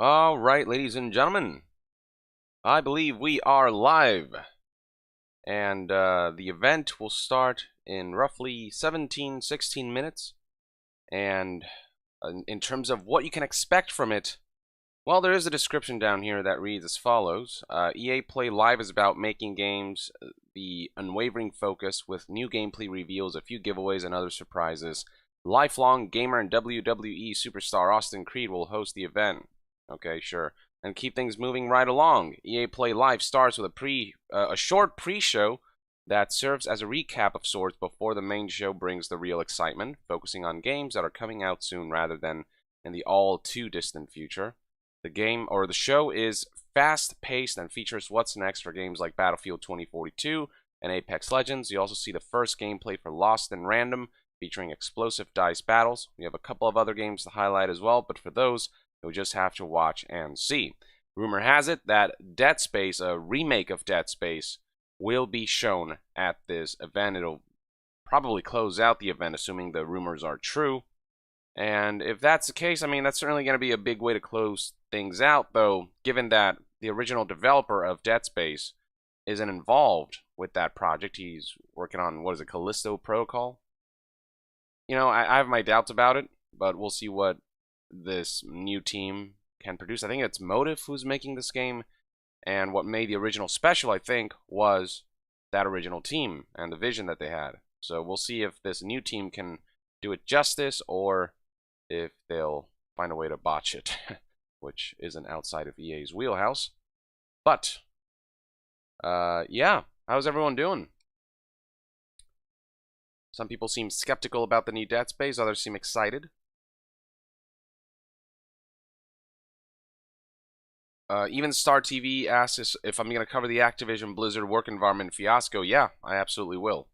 All right, ladies and gentlemen, I believe we are live, and the event will start in roughly 16 minutes, and in terms of what you can expect from it, well, there is a description down here that reads as follows. EA Play Live is about making games the unwavering focus with new gameplay reveals, a few giveaways, and other surprises. Lifelong gamer and WWE superstar Austin Creed will host the event. Okay, sure. And keep things moving right along. EA Play Live starts with a short pre-show that serves as a recap of sorts before the main show brings the real excitement, focusing on games that are coming out soon rather than in the all too distant future. The show is fast-paced and features what's next for games like Battlefield 2042 and Apex Legends. You also see the first gameplay for Lost in Random, featuring explosive dice battles. We have a couple of other games to highlight as well, but for those, you'll just have to watch and see. Rumor has it that Dead Space, a remake of Dead Space, will be shown at this event. It'll probably close out the event, assuming the rumors are true. And if that's the case, I mean, that's certainly going to be a big way to close things out, though, given that the original developer of Dead Space isn't involved with that project. He's working on, what is it, Callisto Protocol? You know, I have my doubts about it, but we'll see what this new team can produce. I think it's Motive who's making this game, and what made the original special, I think, was that original team and the vision that they had. So we'll see if this new team can do it justice, or if they'll find a way to botch it, which isn't outside of EA's wheelhouse. But, yeah, how's everyone doing? Some people seem skeptical about the new Dead Space, others seem excited. Even Star TV asks if I'm going to cover the Activision Blizzard work environment fiasco. Yeah, I absolutely will.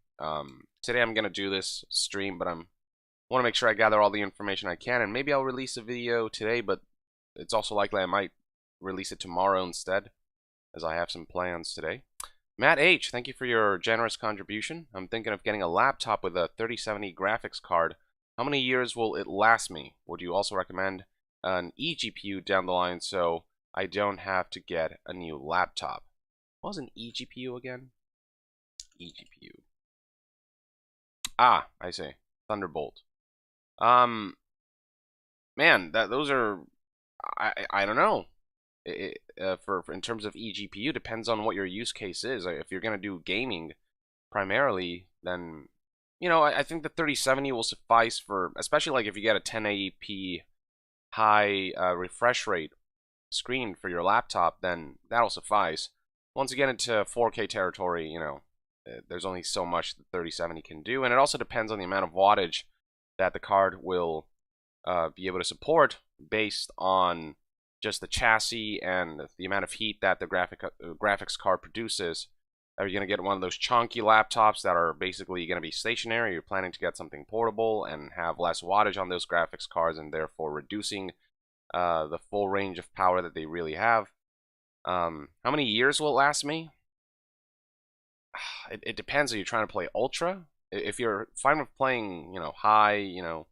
Today I'm going to do this stream, but I want to make sure I gather all the information I can, and maybe I'll release a video today, but it's also likely I might release it tomorrow instead, as I have some plans today. Matt H., thank you for your generous contribution. I'm thinking of getting a laptop with a 3070 graphics card. How many years will it last me? Would you also recommend an eGPU down the line so I don't have to get a new laptop? What was an eGPU again? eGPU. Ah, I see. Thunderbolt. Man, those are, I don't know. For in terms of eGPU, depends on what your use case is. If you're gonna do gaming primarily, then I think the 3070 will suffice for, especially like if you get a 1080p high refresh rate screen for your laptop, then that'll suffice. Once you get into 4K territory, there's only so much the 3070 can do, and it also depends on the amount of wattage that the card will be able to support based on just the chassis and the amount of heat that the graphics card produces. Are you going to get one of those chunky laptops that are basically going to be stationary? You're planning to get something portable and have less wattage on those graphics cards, and therefore reducing the full range of power that they really have. How many years will it last me? It depends. Are you trying to play ultra? If you're fine with playing, high, it'll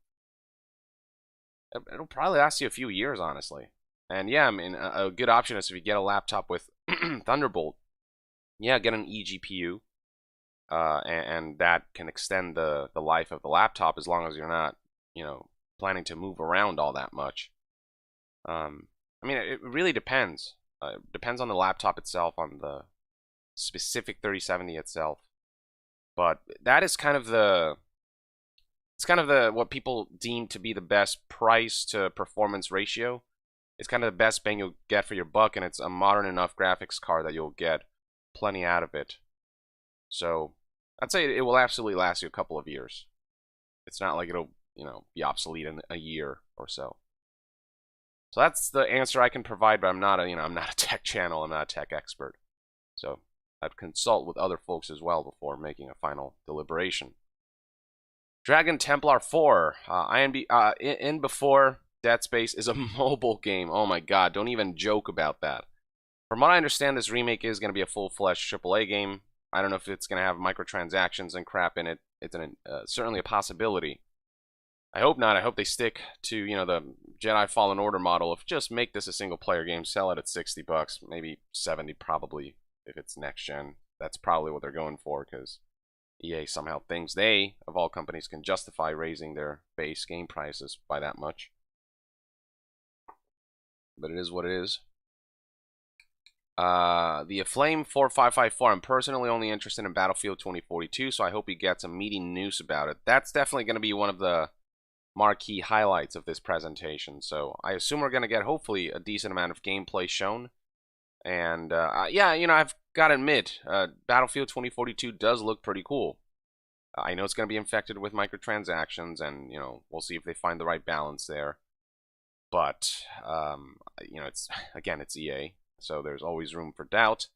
probably last you a few years, honestly. And yeah, I mean, a good option is if you get a laptop with Thunderbolt, yeah, get an eGPU, and that can extend the life of the laptop as long as you're not, planning to move around all that much. I mean, it really depends. It depends on the laptop itself, on the specific 3070 itself. But that is kind of what people deem to be the best price to performance ratio. It's kind of the best bang you'll get for your buck, and it's a modern enough graphics card that you'll get plenty out of it. So I'd say it will absolutely last you a couple of years. It's not like it'll, be obsolete in a year or so. So that's the answer I can provide, but I'm not a tech channel. I'm not a tech expert. So I'd consult with other folks as well before making a final deliberation. Dragon Templar 4, in before Dead Space is a mobile game. Oh my god, don't even joke about that. From what I understand, this remake is going to be a full-fledged AAA game. I don't know if it's going to have microtransactions and crap in it. It's certainly a possibility. I hope not. I hope they stick to, you know, the Jedi Fallen Order model of just make this a single-player game, sell it at $60, maybe 70 probably if it's next-gen. That's probably what they're going for, because EA somehow thinks they, of all companies, can justify raising their base game prices by that much. But it is what it is. The Aflame 4554. I'm personally only interested in Battlefield 2042, so I hope he gets a meaty news about it. That's definitely going to be one of the marquee highlights of this presentation. So I assume we're going to get, hopefully, a decent amount of gameplay shown. And, yeah, you know, I've got to admit, Battlefield 2042 does look pretty cool. I know it's going to be infected with microtransactions, and, you know, we'll see if they find the right balance there. But, you know, it's EA, so there's always room for doubt.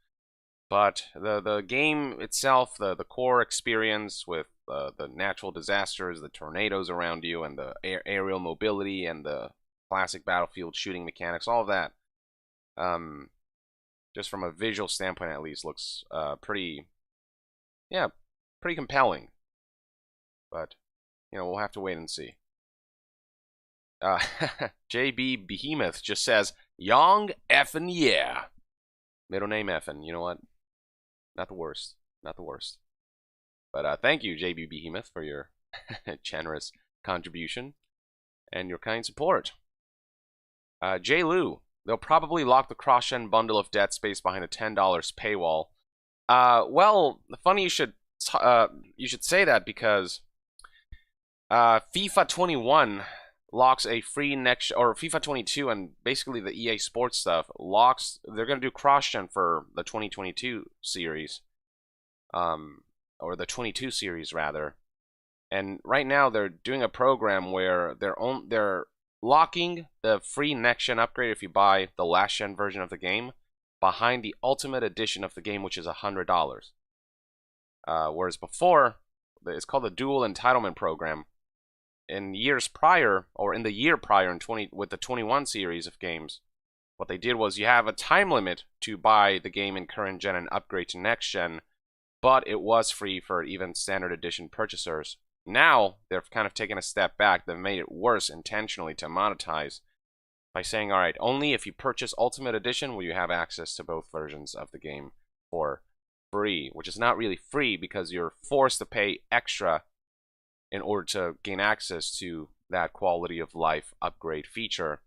But the game itself, the core experience with the natural disasters, the tornadoes around you, and the aerial mobility, and the classic Battlefield shooting mechanics, all of that, just from a visual standpoint at least, looks pretty compelling. But, you know, we'll have to wait and see. JB Behemoth just says, YongYea. Middle name effin', you know what? Not the worst. Not the worst. But thank you, JB Behemoth, for your generous contribution and your kind support. J. Lou, they'll probably lock the cross-gen bundle of Dead Space behind a $10 paywall. Well, funny you should say that, because FIFA 21 locks a free next, or FIFA 22 and basically the EA Sports stuff locks. They're going to do cross-gen for the 2022 series, or the 22 series rather. And right now they're doing a program where they're locking the free next-gen upgrade if you buy the last-gen version of the game behind the Ultimate Edition of the game, which is $100. Whereas before, it's called the Dual Entitlement Program. In years prior, or in the year prior, with the 21 series of games, what they did was you have a time limit to buy the game in current gen and upgrade to next gen, but it was free for even standard edition purchasers. Now they're kind of taking a step back. They've made it worse intentionally to monetize by saying, all right, only if you purchase Ultimate Edition will you have access to both versions of the game for free, which is not really free because you're forced to pay extra in order to gain access to that quality of life upgrade feature.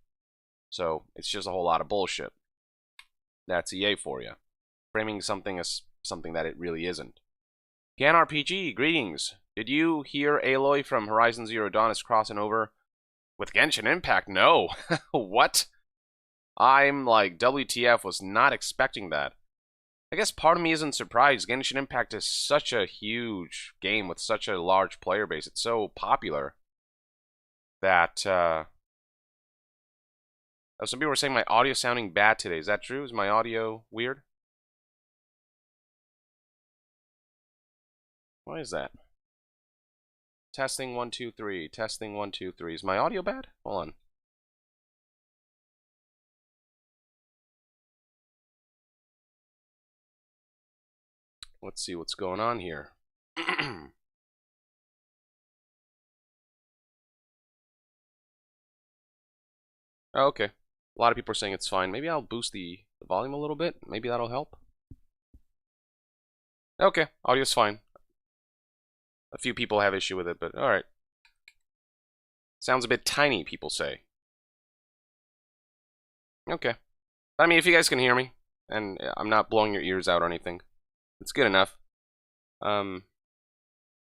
So it's just a whole lot of bullshit. That's EA for you. Framing something as something that it really isn't. Can RPG, greetings. Did you hear Aloy from Horizon Zero Dawn is crossing over with Genshin Impact? No. What? I'm like, WTF, was not expecting that. I guess part of me isn't surprised. Genshin Impact is such a huge game with such a large player base. It's so popular that some people were saying my audio sounding bad today. Is that true? Is my audio weird? Why is that? Testing 1 2 3. Testing 1 2 3. Is my audio bad? Hold on. Let's see what's going on here. Oh, okay. A lot of people are saying it's fine. Maybe I'll boost the volume a little bit. Maybe that'll help. Okay, audio's fine. A few people have issue with it, but alright. Sounds a bit tiny, people say. Okay. I mean, if you guys can hear me, and I'm not blowing your ears out or anything, it's good enough. Yeah,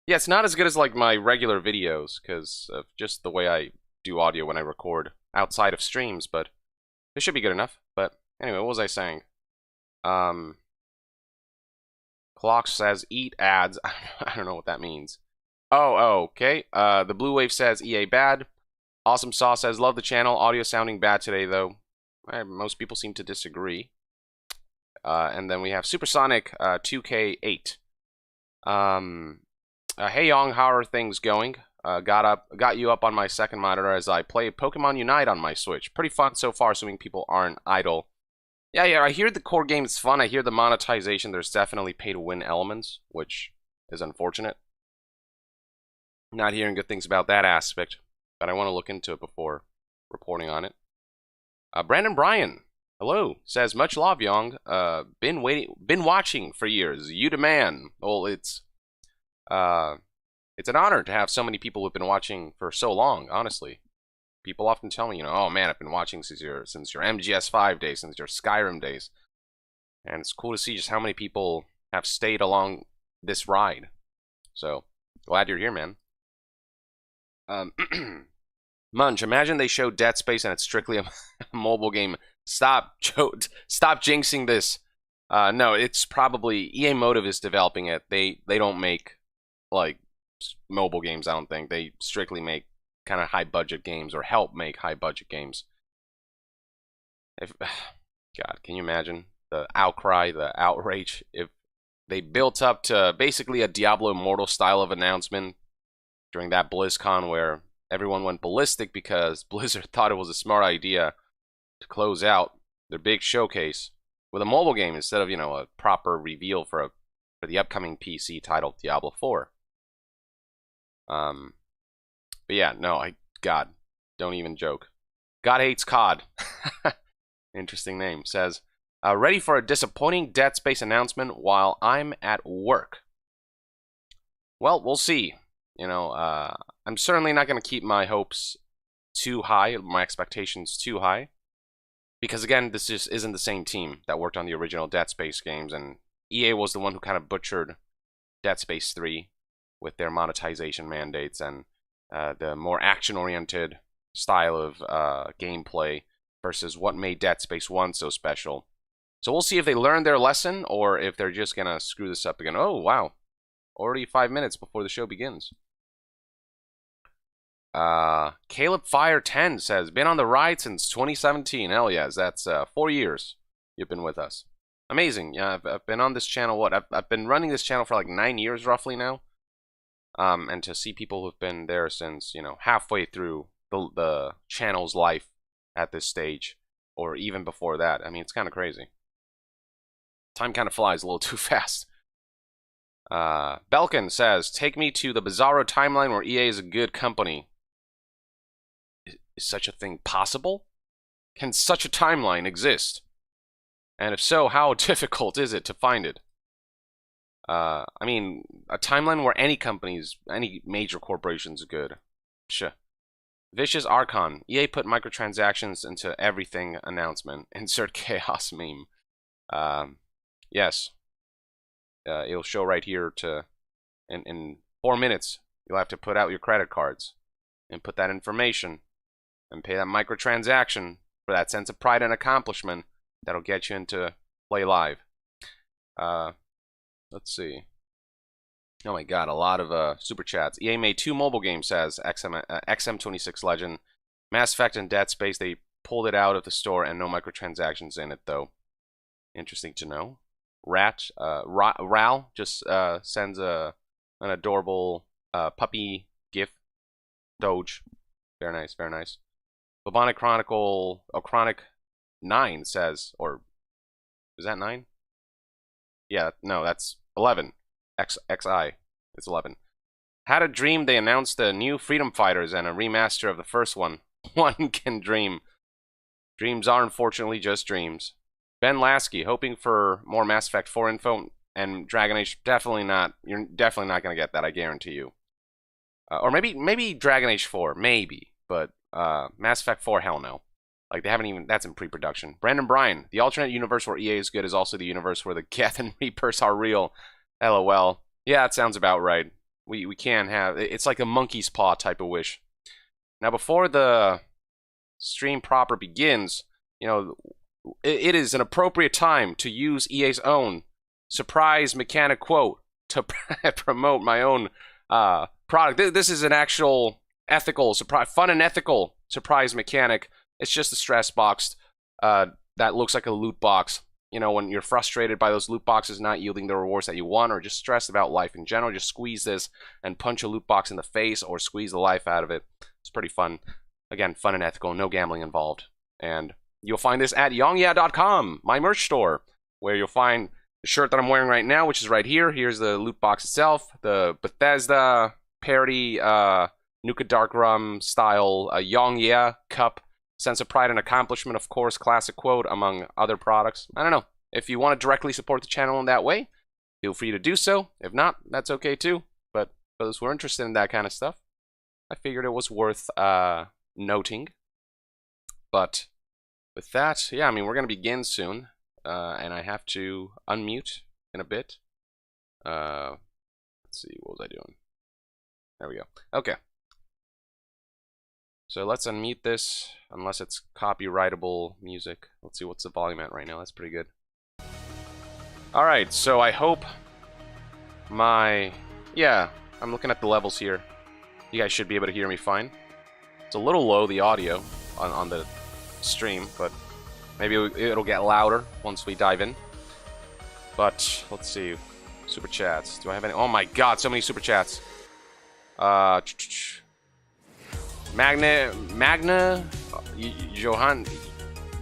it's not as good as like my regular videos because of just the way I do audio when I record outside of streams, but it should be good enough. But anyway, what was I saying? Clock says eat ads. I don't know what that means. Oh, okay. The Blue Wave says EA bad. Awesome Saw says love the channel. Audio sounding bad today though. Most people seem to disagree. And then we have Supersonic 2K8. Hey Yong, how are things going? Got you up on my second monitor as I play Pokemon Unite on my Switch. Pretty fun so far, assuming people aren't idle. Yeah, I hear the core game is fun. I hear the monetization. There's definitely pay-to-win elements, which is unfortunate. Not hearing good things about that aspect. but I want to look into it before reporting on it. Brandon Bryan, hello, says much love, Yong. Been watching for years. You the man. Well, it's an honor to have so many people who've been watching for so long. Honestly, people often tell me, oh man, I've been watching since your MGS5 days, since your Skyrim days, and it's cool to see just how many people have stayed along this ride. So glad you're here, man. Munch, imagine they show Dead Space and it's strictly a mobile game. Stop jinxing this. No, it's probably EA Motive is developing it. They don't make like mobile games, I don't think. They strictly make kind of high budget games, or help make high budget games. God, can you imagine the outcry, the outrage if they built up to basically a Diablo Immortal style of announcement during that BlizzCon where everyone went ballistic because Blizzard thought it was a smart idea to close out their big showcase with a mobile game instead of, a proper reveal for the upcoming PC title Diablo 4. But yeah, no, God, don't even joke. God hates COD. Interesting name. Says, ready for a disappointing Dead Space announcement while I'm at work. Well, we'll see. I'm certainly not going to keep my hopes too high, my expectations too high. Because again, this just isn't the same team that worked on the original Dead Space games, and EA was the one who kind of butchered Dead Space 3 with their monetization mandates and the more action-oriented style of gameplay versus what made Dead Space 1 so special. So we'll see if they learned their lesson or if they're just going to screw this up again. Oh, wow. Already 5 minutes before the show begins. Caleb Fire 10 says, been on the ride since 2017. Hell yes, that's 4 years you've been with us. Amazing. Yeah, I've been on this channel, I've been running this channel for like 9 years roughly now. And to see people who've been there since, halfway through the channel's life at this stage, or even before that, I mean, it's kind of crazy. Time kind of flies a little too fast. Belkin says, take me to the bizarro timeline where EA is a good company. Is such a thing possible? Can such a timeline exist? And if so, how difficult is it to find it? I mean, a timeline where any major corporations are good. Sure. Vicious Archon. EA put microtransactions into everything announcement. Insert chaos meme. Yes. It'll show right here in 4 minutes, you'll have to put out your credit cards and put that information and pay that microtransaction for that sense of pride and accomplishment that'll get you into Play Live. Let's see. Oh my god, a lot of super chats. EA made 2 mobile games, says XM26 Legend. Mass Effect and Dead Space, they pulled it out of the store and no microtransactions in it, though. Interesting to know. Ral just sends an adorable puppy gif. Doge. Very nice, very nice. Bubonic Chronicle, Chronic 9 says, or is that 9? Yeah, no, that's 11. XI. It's 11. Had a dream they announced the new Freedom Fighters and a remaster of the first one. One can dream. Dreams are unfortunately just dreams. Ben Lasky, hoping for more Mass Effect 4 info, and Dragon Age, definitely not. You're definitely not going to get that, I guarantee you. Or maybe Dragon Age 4, maybe, but Mass Effect 4, hell no. Like, they haven't even, that's in pre-production. Brandon Bryan, the alternate universe where EA is good is also the universe where the Geth and Reapers are real. LOL. Yeah, that sounds about right. We can have, it's like a monkey's paw type of wish. Now, before the stream proper begins, it is an appropriate time to use EA's own surprise mechanic quote to promote my own product. This is an actual ethical, fun and ethical surprise mechanic. It's just a stress box that looks like a loot box. When you're frustrated by those loot boxes not yielding the rewards that you want, or just stressed about life in general, just squeeze this and punch a loot box in the face or squeeze the life out of it. It's pretty fun. Again, fun and ethical, no gambling involved. And you'll find this at YongYea.com, my merch store, where you'll find the shirt that I'm wearing right now, which is right here. Here's the loot box itself, the Bethesda parody Nuka Dark Rum style YongYea cup. Sense of pride and accomplishment, of course, classic quote, among other products. I don't know. If you want to directly support the channel in that way, feel free to do so. If not, that's okay too. But for those who are interested in that kind of stuff, I figured it was worth noting. But with that, yeah, I mean, we're going to begin soon. And I have to unmute in a bit. Let's see, what was I doing? There we go. Okay. So let's unmute this, unless it's copyrightable music. Let's see, what's the volume at right now? That's pretty good. Alright, so I hope yeah, I'm looking at the levels here. You guys should be able to hear me fine. It's a little low, the audio, on the stream, but maybe it'll get louder once we dive in. But, let's see. Super chats. Do I have any? Oh my god, so many super chats. Magna Johan.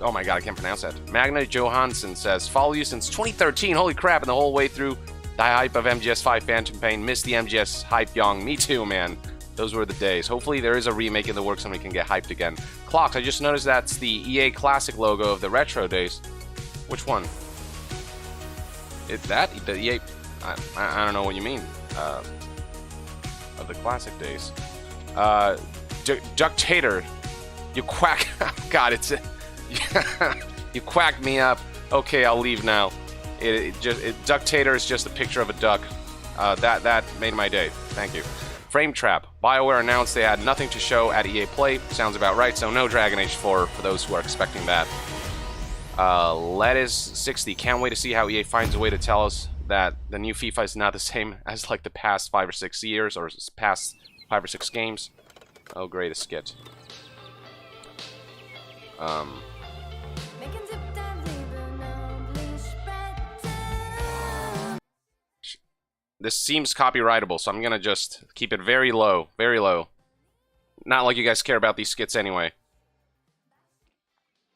Oh my god, I can't pronounce that. Magna Johansson says, follow you since 2013. Holy crap, and the whole way through the hype of MGS5 Phantom Pain. Missed the MGS hype, Yong. Me too, man. Those were the days. Hopefully there is a remake in the works and we can get hyped again. Clocks, I just noticed that's the EA Classic logo of the retro days. Which one? Is that? The EA... I don't know what you mean. Of the classic days. Ductator, you quack. God, it's you quacked me up. Okay, I'll leave now. Ductator is just a picture of a duck. That made my day. Thank you. Frame Trap. BioWare announced they had nothing to show at EA Play. Sounds about right. So no Dragon Age 4 for those who are expecting that. Lettuce60. Can't wait to see how EA finds a way to tell us that the new FIFA is not the same as like the past 5 or 6 years or past 5 or 6 games. Oh, great, a skit. This seems copyrightable, so I'm gonna just keep it very low, very low. Not like you guys care about these skits anyway.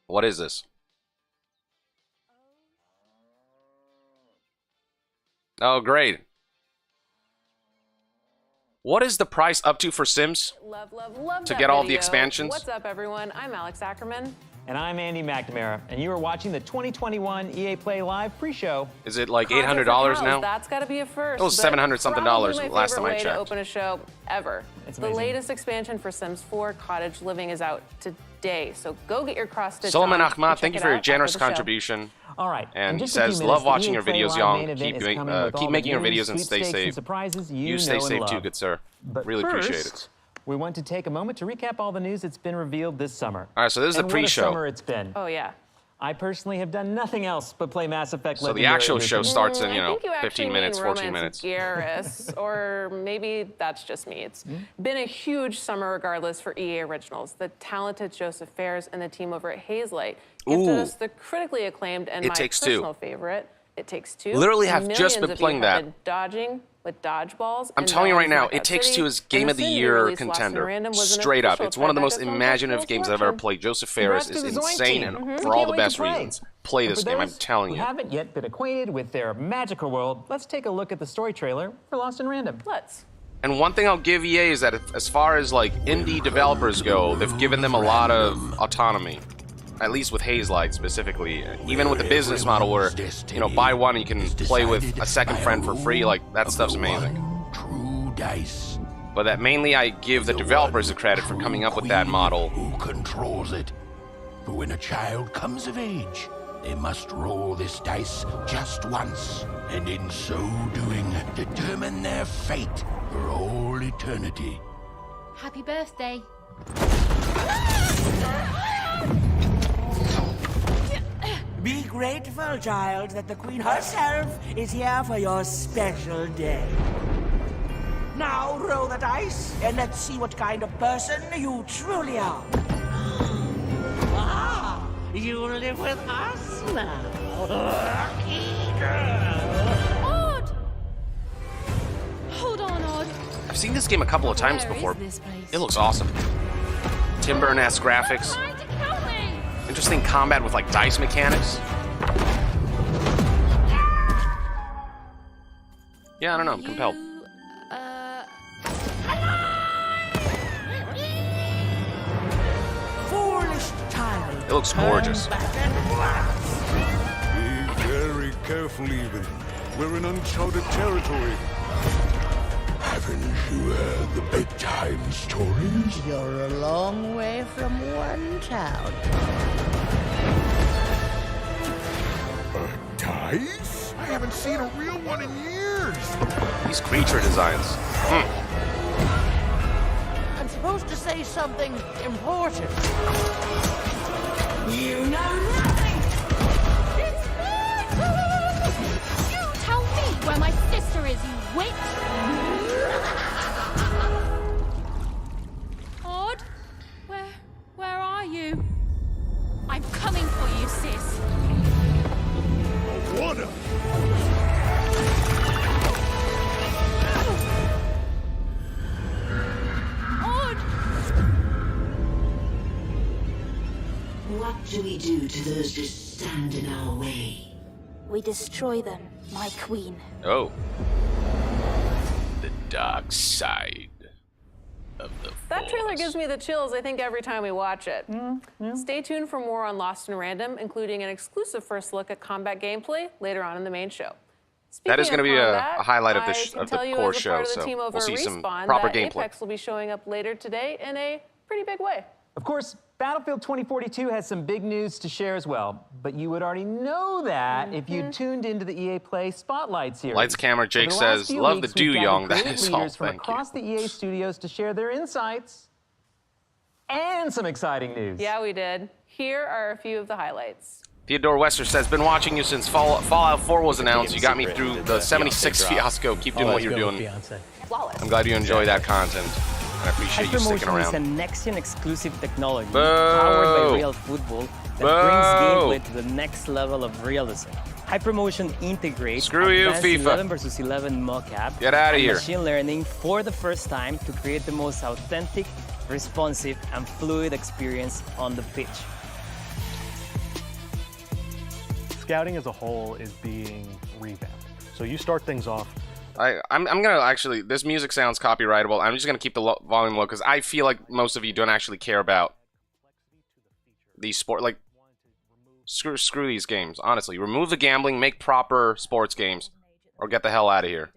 What is this? Oh, great. What is the price up to for Sims? Love to get all the expansions? What's up, everyone? I'm Alex Ackerman. And I'm Andy McNamara, and you are watching the 2021 EA Play Live pre-show. Is it like $800 now? That's got to be a first. It was $700-something last time I checked. To open a show ever. It's the amazing. latest expansion for Sims 4 Cottage Living is out today, so go get your cross-stitch Solomon on Ahmad, and thank you check for it your out generous after the show. contribution. All right. And he just a few says, minutes, love the watching EA your Play videos, Live Young. main event Keep is coming with all making the your videos news, and stay sweepstakes, safe. and surprises You stay know and safe too, love. good sir. But really first, appreciate it. We want to take a moment to recap all the news that's been revealed this summer. All right, so this is the And what a pre-show. summer it's been. Oh, yeah. I personally have done nothing else but play Mass Effect So the Legendary actual show Edition. starts in, you I know, think you 15 actually minutes, mean 14 Romance minutes. Garrus, or maybe that's just me. It's been a huge summer regardless for EA Originals. The talented Joseph Fares and the team over at Hazelight gifted Ooh. us the critically acclaimed and It my Takes Two. personal favorite, It Takes Two. Literally have Millions just been of you playing have that. been dodging with dodgeballs. I'm and telling you right villains now, in It Takes City, Two is and Game the of the soon-to-be Year released Lost in contender. Random was an Straight up. official It's one of the most Tribeca Film imaginative Festival's games I've ever selection. played. Joseph Fares is Congrats to the Zoink insane team. and We for all can't the wait to best play. reasons. Play And this for game, I'm those telling who you. haven't yet been acquainted with their magical world, let's take a look at the story trailer for Lost in Random. Let's. And one thing I'll give EA is that as far as like indie developers go, they've given them a lot of autonomy. At least with Hazelight specifically. Even with the business model where, you know, buy one and you can play with a second friend for free, like that stuff's amazing. True dice. But that mainly I give the developers the credit for coming up with that model. Who controls it? For when a child comes of age, they must roll this dice just once, and in so doing, determine their fate for all eternity. Happy birthday. Be grateful, child, that the Queen herself is here for your special day. Now roll the dice, and let's see what kind of person you truly are. Ah, you live with us now. Lucky girl. Odd! Hold on, Odd. I've seen this game a couple of times Where before. is this place? It looks awesome. Tim Burton-esque graphics. Trying to kill me! Interesting combat with like dice mechanics. Yeah, I don't know, I'm compelled. looks gorgeous. Be very careful, even. We're in uncharted territory. Haven't you heard the bedtime stories? You're a long way from one town. Dice? I haven't seen a real one in years. These creature designs. I'm supposed to say something important. You know nothing! You tell me where my sister is, you witch! Odd? Where are you? I'm coming for you, sis. Water! Odd! What do we do to those that stand in our way? We destroy them, my queen. Oh. The dark side of the That trailer Force. gives me the chills, I think, every time we watch it. Stay tuned for more on Lost in Random, including an exclusive first look at combat gameplay later on in the main show. That is Speaking going to of be combat, a highlight of I the can tell you core as a show, part of the so team over we'll see at some Respawn proper that gameplay. Apex will be showing up later today in a pretty big way. Of course, Battlefield 2042 has some big news to share as well, but you would already know that if you tuned into the EA Play Spotlight series. Lights, camera, Jake Over the last says, few love the weeks, we've gathered Young. That creative is all, leaders from thank you. across the EA studios to share their insights and some exciting news. Yeah, we did. Here are a few of the highlights. Theodore Wester says, been watching you since Fallout 4 was announced. You got me through the 76 fiasco. Keep doing what you're doing. Flawless. I'm glad you enjoy that content. I appreciate you sticking Hypermotion is a around. next-gen exclusive technology Boo! powered by real football that Boo! brings gameplay to the next level of realism. Hypermotion integrates Screw you, advanced FIFA. 11 versus 11 mocap Get outta and here. machine learning for the first time to create the most authentic, responsive, and fluid experience on the pitch. Scouting as a whole is being revamped. So you start things off. I'm gonna actually, this music sounds copyrightable. I'm just gonna keep the volume low because I feel like most of you don't actually care about these like screw these games. Honestly, remove the gambling, make proper sports games, or get the hell out of here.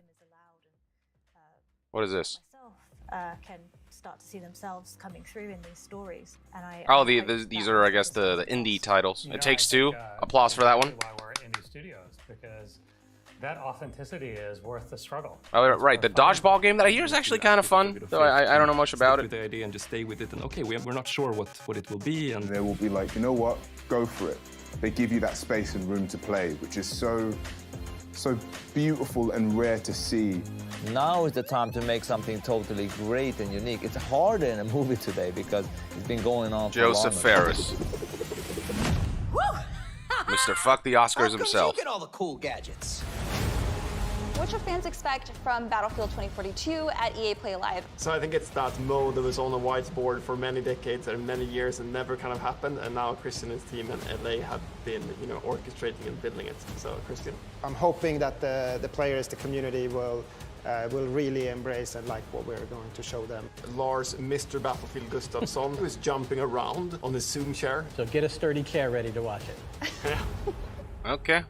What is this? Can start to see themselves coming through in these stories, and Oh, these are, I guess, the indie titles. It Takes Two. Applause for that one. Why we're indie studios, because that authenticity is worth the struggle. Oh, right. The dodgeball game that I hear is actually kind of fun, though I don't know much about it. The idea and just stay with it, and okay, we're not sure what it will be, and they will be like, you know what, go for it. They give you that space and room to play, which is so beautiful and rare to see. Now is the time to make something totally great and unique. It's harder in a movie today because it's been going on for Joseph long. Ferris. Mr. Fuck the Oscars himself. You get all the cool gadgets. What should fans expect from Battlefield 2042 at EA Play Live? So I think it's that mode that was on a whiteboard for many decades and many years and never kind of happened, and now Christian and his team and LA have been, orchestrating and building it. So Christian. I'm hoping that the players, the community will really embrace and like what we're going to show them. Lars, Mr. Battlefield Gustafsson, who is jumping around on his Zoom chair. So get a sturdy chair ready to watch it. Okay.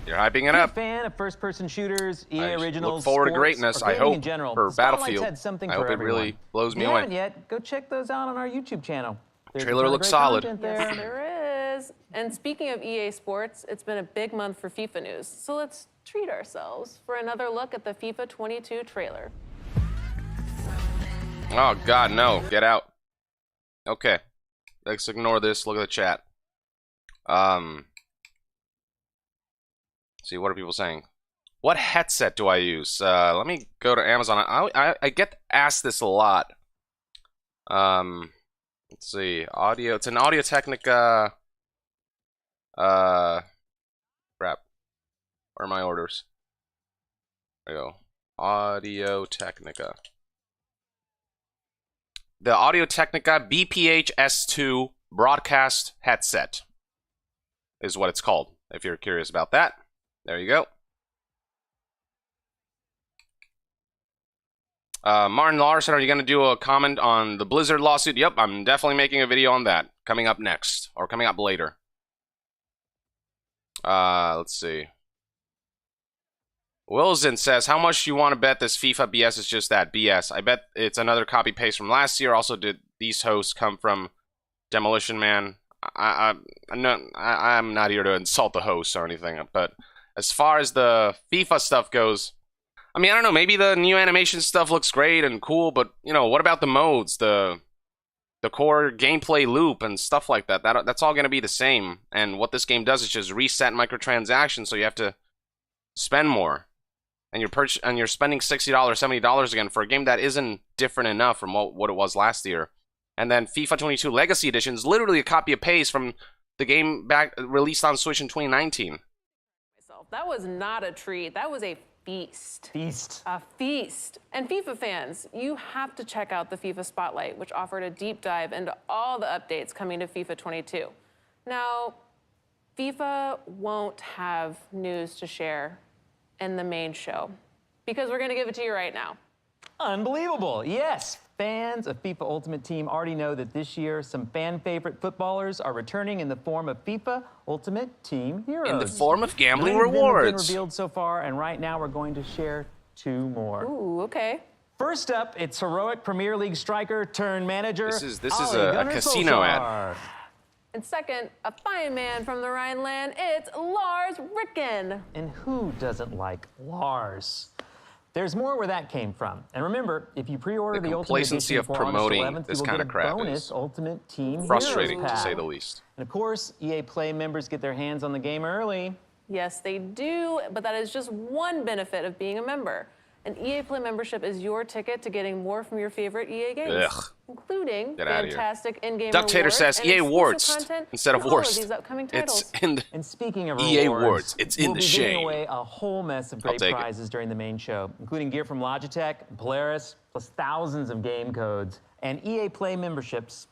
You're hyping it If you're a up. fan of first-person shooters, EA I originals, look forward to sports, greatness. or I gaming hope in general, for Spotlight's Battlefield. had something I for hope it everyone. really blows me If you away. haven't yet, go check those out on our YouTube channel. There's a Trailer ton of looks great solid. content Yes, there. there is. And speaking of EA Sports, it's been a big month for FIFA news. So let's treat ourselves for another look at the FIFA 22 trailer. Oh, God, no. Get out. Okay. Let's ignore this. Look at the chat. See, what are people saying? What headset do I use? Let me go to Amazon. I get asked this a lot. Let's see. Audio. It's an Audio Technica. Crap. Where are my orders? There we go. Audio Technica. The Audio Technica BPH S2 broadcast headset is what it's called, if you're curious about that. There you go. Martin Larson, are you going to do a comment on the Blizzard lawsuit? Yep, I'm definitely making a video on that. Coming up next. Or coming up later. Let's see. Wilson says, how much do you want to bet this FIFA BS is just that? BS. I bet it's another copy-paste from last year. Also, did these hosts come from Demolition Man? I'm not here to insult the hosts or anything, but as far as the FIFA stuff goes, I mean, I don't know, maybe the new animation stuff looks great and cool, but, you know, what about the modes, the core gameplay loop and stuff like that? That's all going to be the same, and what this game does is just reset microtransactions, so you have to spend more. And you're spending $60, $70 again for a game that isn't different enough from what it was last year. And then FIFA 22 Legacy Edition is literally a copy and paste from the game back released on Switch in 2019. That was not a treat. That was a feast. Feast. A feast. And FIFA fans, you have to check out the FIFA Spotlight, which offered a deep dive into all the updates coming to FIFA 22. Now, FIFA won't have news to share in the main show, because we're going to give it to you right now. Unbelievable. Yes, fans of FIFA Ultimate Team already know that this year some fan favorite footballers are returning in the form of FIFA Ultimate Team heroes. In the form of gambling 9 of them have been rewards. revealed so far, and right now we're going to share 2 more. Ooh, okay. First up, it's heroic Premier League striker turned manager. This is a casino ad. And second, a fine man from the Rhineland, it's Lars Ricken. And who doesn't like Lars? There's more where that came from. And remember, if you pre-order the Ultimate complacency Edition of before August promoting 11th, this you will kind get of a crap bonus is Ultimate Team frustrating, Heroes to say pack. the least. And of course, EA Play members get their hands on the game early. Yes, they do, but that is just one benefit of being a member. An EA Play membership is your ticket to getting more from your favorite EA games, including Get outta here. fantastic in-game Ductator rewards says and EA exclusive Awards content instead of for all worst. these upcoming titles. It's in the And speaking of EA rewards, Awards. It's in we'll the be giving shade. away a whole mess of I'll great take it. prizes during the main show, including gear from Logitech, Polaris, plus thousands of game codes and EA Play memberships.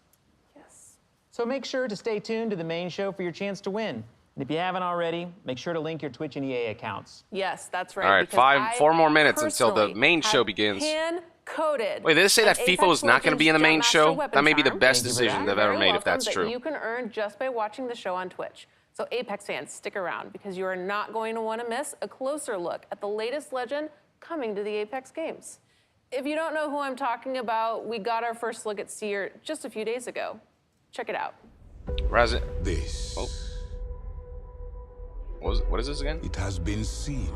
Yes. So make sure to stay tuned to the main show for your chance to win. And if you haven't already, make sure to link your Twitch and EA accounts. Yes, that's right. All right, because 4 more minutes until the personally main show have begins. hand-coded Wait, did they say that an FIFA Apex was not going to be in the main Legends show? Jumpmaster That may be the weapon best charm. decision they've You're ever very made, if that's welcome, true. that you can earn just by watching the show on Twitch. So Apex fans, stick around, because you are not going to want to miss a closer look at the latest legend coming to the Apex games. If you don't know who I'm talking about, we got our first look at Seer just a few days ago. Check it out. This. Oh. What is this again? It has been seen.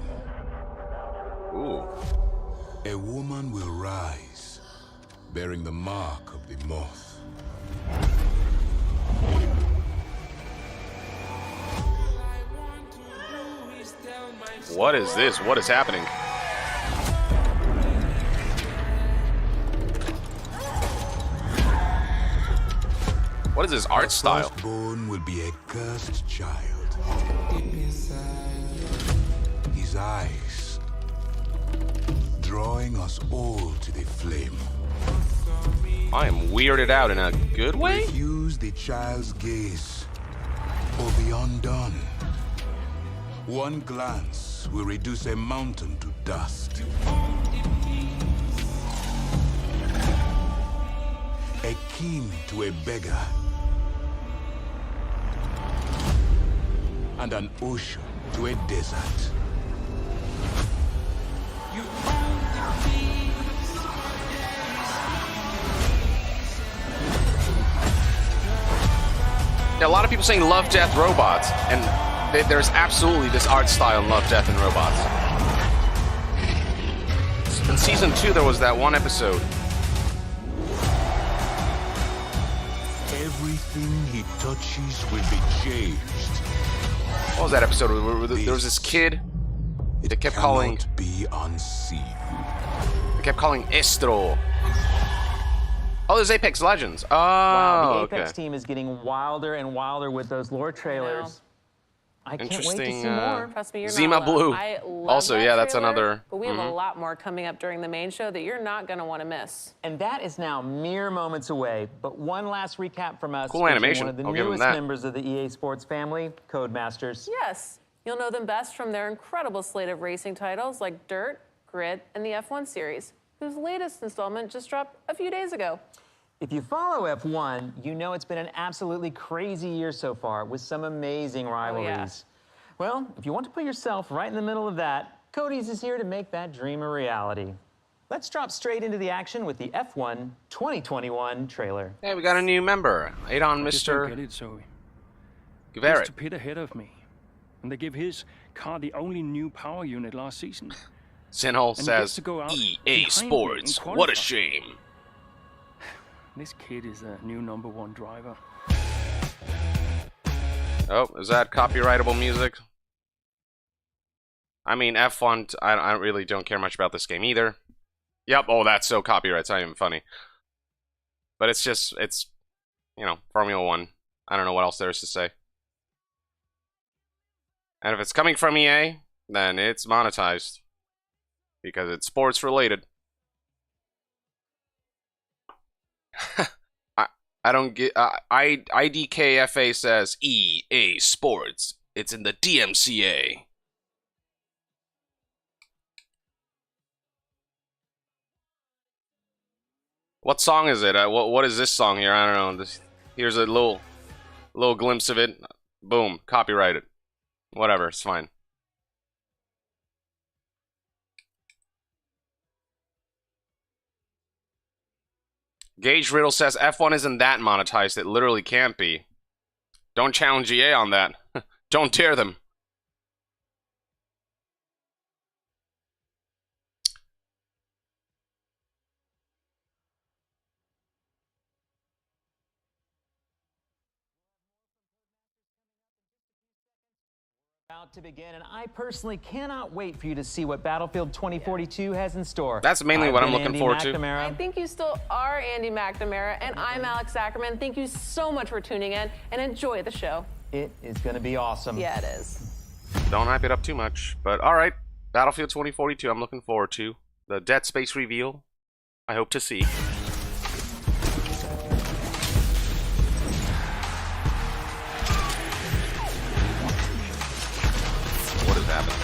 Ooh. A woman will rise, bearing the mark of the moth. What is this? What is happening? What is this art style? Firstborn will be a cursed child. His eyes drawing us all to the flame. I am weirded out in a good way? Refuse the child's gaze or be undone. One glance will reduce a mountain to dust. A king to a beggar. And an ocean to a desert. Now, a lot of people saying Love, Death, Robots, and there's absolutely this art style in Love, Death, and Robots. In season 2, there was that one episode. Everything he touches will be changed. What was that episode? Where there was this kid that kept calling. Be unseen. They kept calling Estro. Oh, there's Apex Legends. Oh, Wow, the Apex okay. team is getting wilder and wilder with those lore trailers. I can't wait to see more. Trust me, you're Zima not alone. Blue. I love Also, that yeah, that's trailer, another. But we have a lot more coming up during the main show that you're not going to want to miss. And that is now mere moments away. But one last recap from us. Cool featuring animation. One of the I'll give 'em newest that. members of the EA Sports family, Codemasters. Yes, you'll know them best from their incredible slate of racing titles like Dirt, Grid, and the F1 series. whose latest installment just dropped a few days ago. If you follow F1, you know it's been an absolutely crazy year so far with some amazing rivalries. Well, if you want to put yourself right in the middle of that, Cody's is here to make that dream a reality. Let's drop straight into the action with the F1 2021 trailer. Hey, we got a new member. Adon Mr. He's to pit ahead of me, and they give his car the only new power unit last season. Sinhole And he says, gets to go out EA behind me in Sports, what a qualifying. shame. This kid is the new #1 driver. Oh, is that copyrightable music? I mean, F1, I really don't care much about this game either. Yep, oh, that's so copyright, it's not even funny. But it's just, it's, you know, Formula 1. I don't know what else there is to say. And if it's coming from EA, then it's monetized. Because it's sports related. I don't get, IDKFA says EA Sports. It's in the DMCA. What song is it? What is this song here? I don't know. Here's a little glimpse of it. Boom, copyrighted. Whatever, it's fine. Gage Riddle says F1 isn't that monetized. It literally can't be. Don't challenge EA on that. Don't dare them. About to begin, and I personally cannot wait for you to see what Battlefield 2042 has in store. That's mainly what I'm looking forward to. I think you still are Andy McNamara, and I'm Alex Ackerman. Thank you so much for tuning in, and enjoy the show. It is going to be awesome. Yeah, it is. Don't hype it up too much, but all right. Battlefield 2042, I'm looking forward to. The Dead Space reveal, I hope to see. What is happening?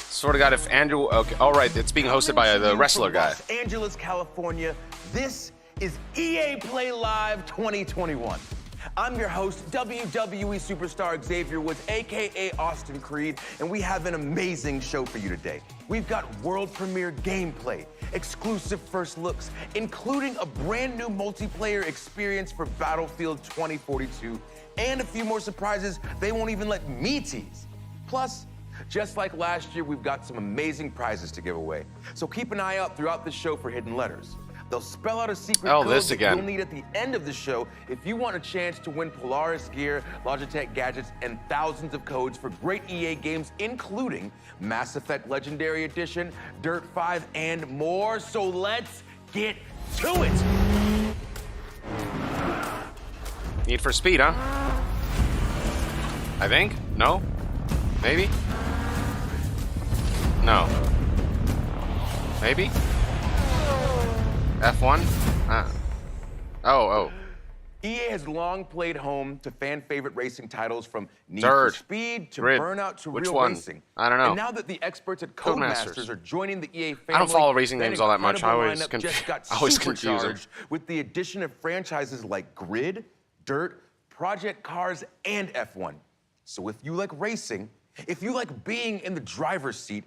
Swear to God, if Andrew... Okay, all right, it's being hosted by the wrestler guy. Los Angeles, California. This is EA Play Live 2021. I'm your host, WWE superstar Xavier Woods, aka Austin Creed, and we have an amazing show for you today. We've got world premiere gameplay, exclusive first looks, including a brand new multiplayer experience for Battlefield 2042, and a few more surprises they won't even let me tease. Plus, just like last year, we've got some amazing prizes to give away. So keep an eye out throughout the show for hidden letters. They'll spell out a secret code that you'll need at the end of the show if you want a chance to win Polaris gear, Logitech gadgets, and thousands of codes for great EA games, including Mass Effect Legendary Edition, Dirt 5, and more. So let's get to it! Need for Speed, huh? I think? No? Maybe? No. Maybe? F1? Oh. EA has long played home to fan-favorite racing titles from Need Dirt. for Speed to Grid. Burnout to Which Real one? Racing. I don't know. And now that the experts at Codemasters are joining the EA family, I don't follow racing games all that much. I incredible always, lineup just got I always confuse them. supercharged with the addition of franchises like Grid, Dirt, Project Cars, and F1. So if you like racing, if you like being in the driver's seat,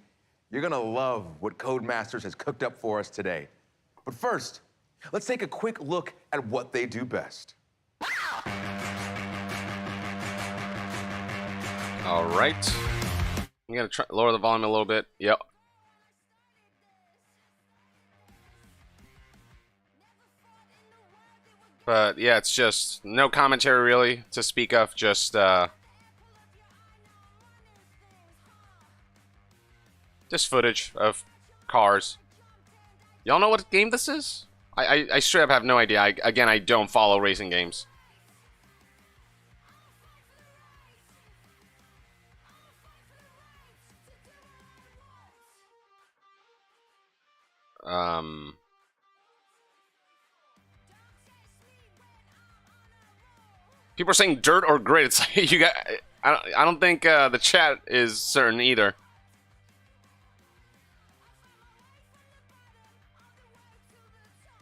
you're gonna love what Codemasters has cooked up for us today. But first, let's take a quick look at what they do best. All right. I'm gonna try lower the volume a little bit. Yep. But yeah, it's just no commentary really to speak of. Just footage of cars. Y'all know what game this is? I straight up have no idea. Again, I don't follow racing games. People are saying Dirt or Grid. It's like you got. I don't think the chat is certain either.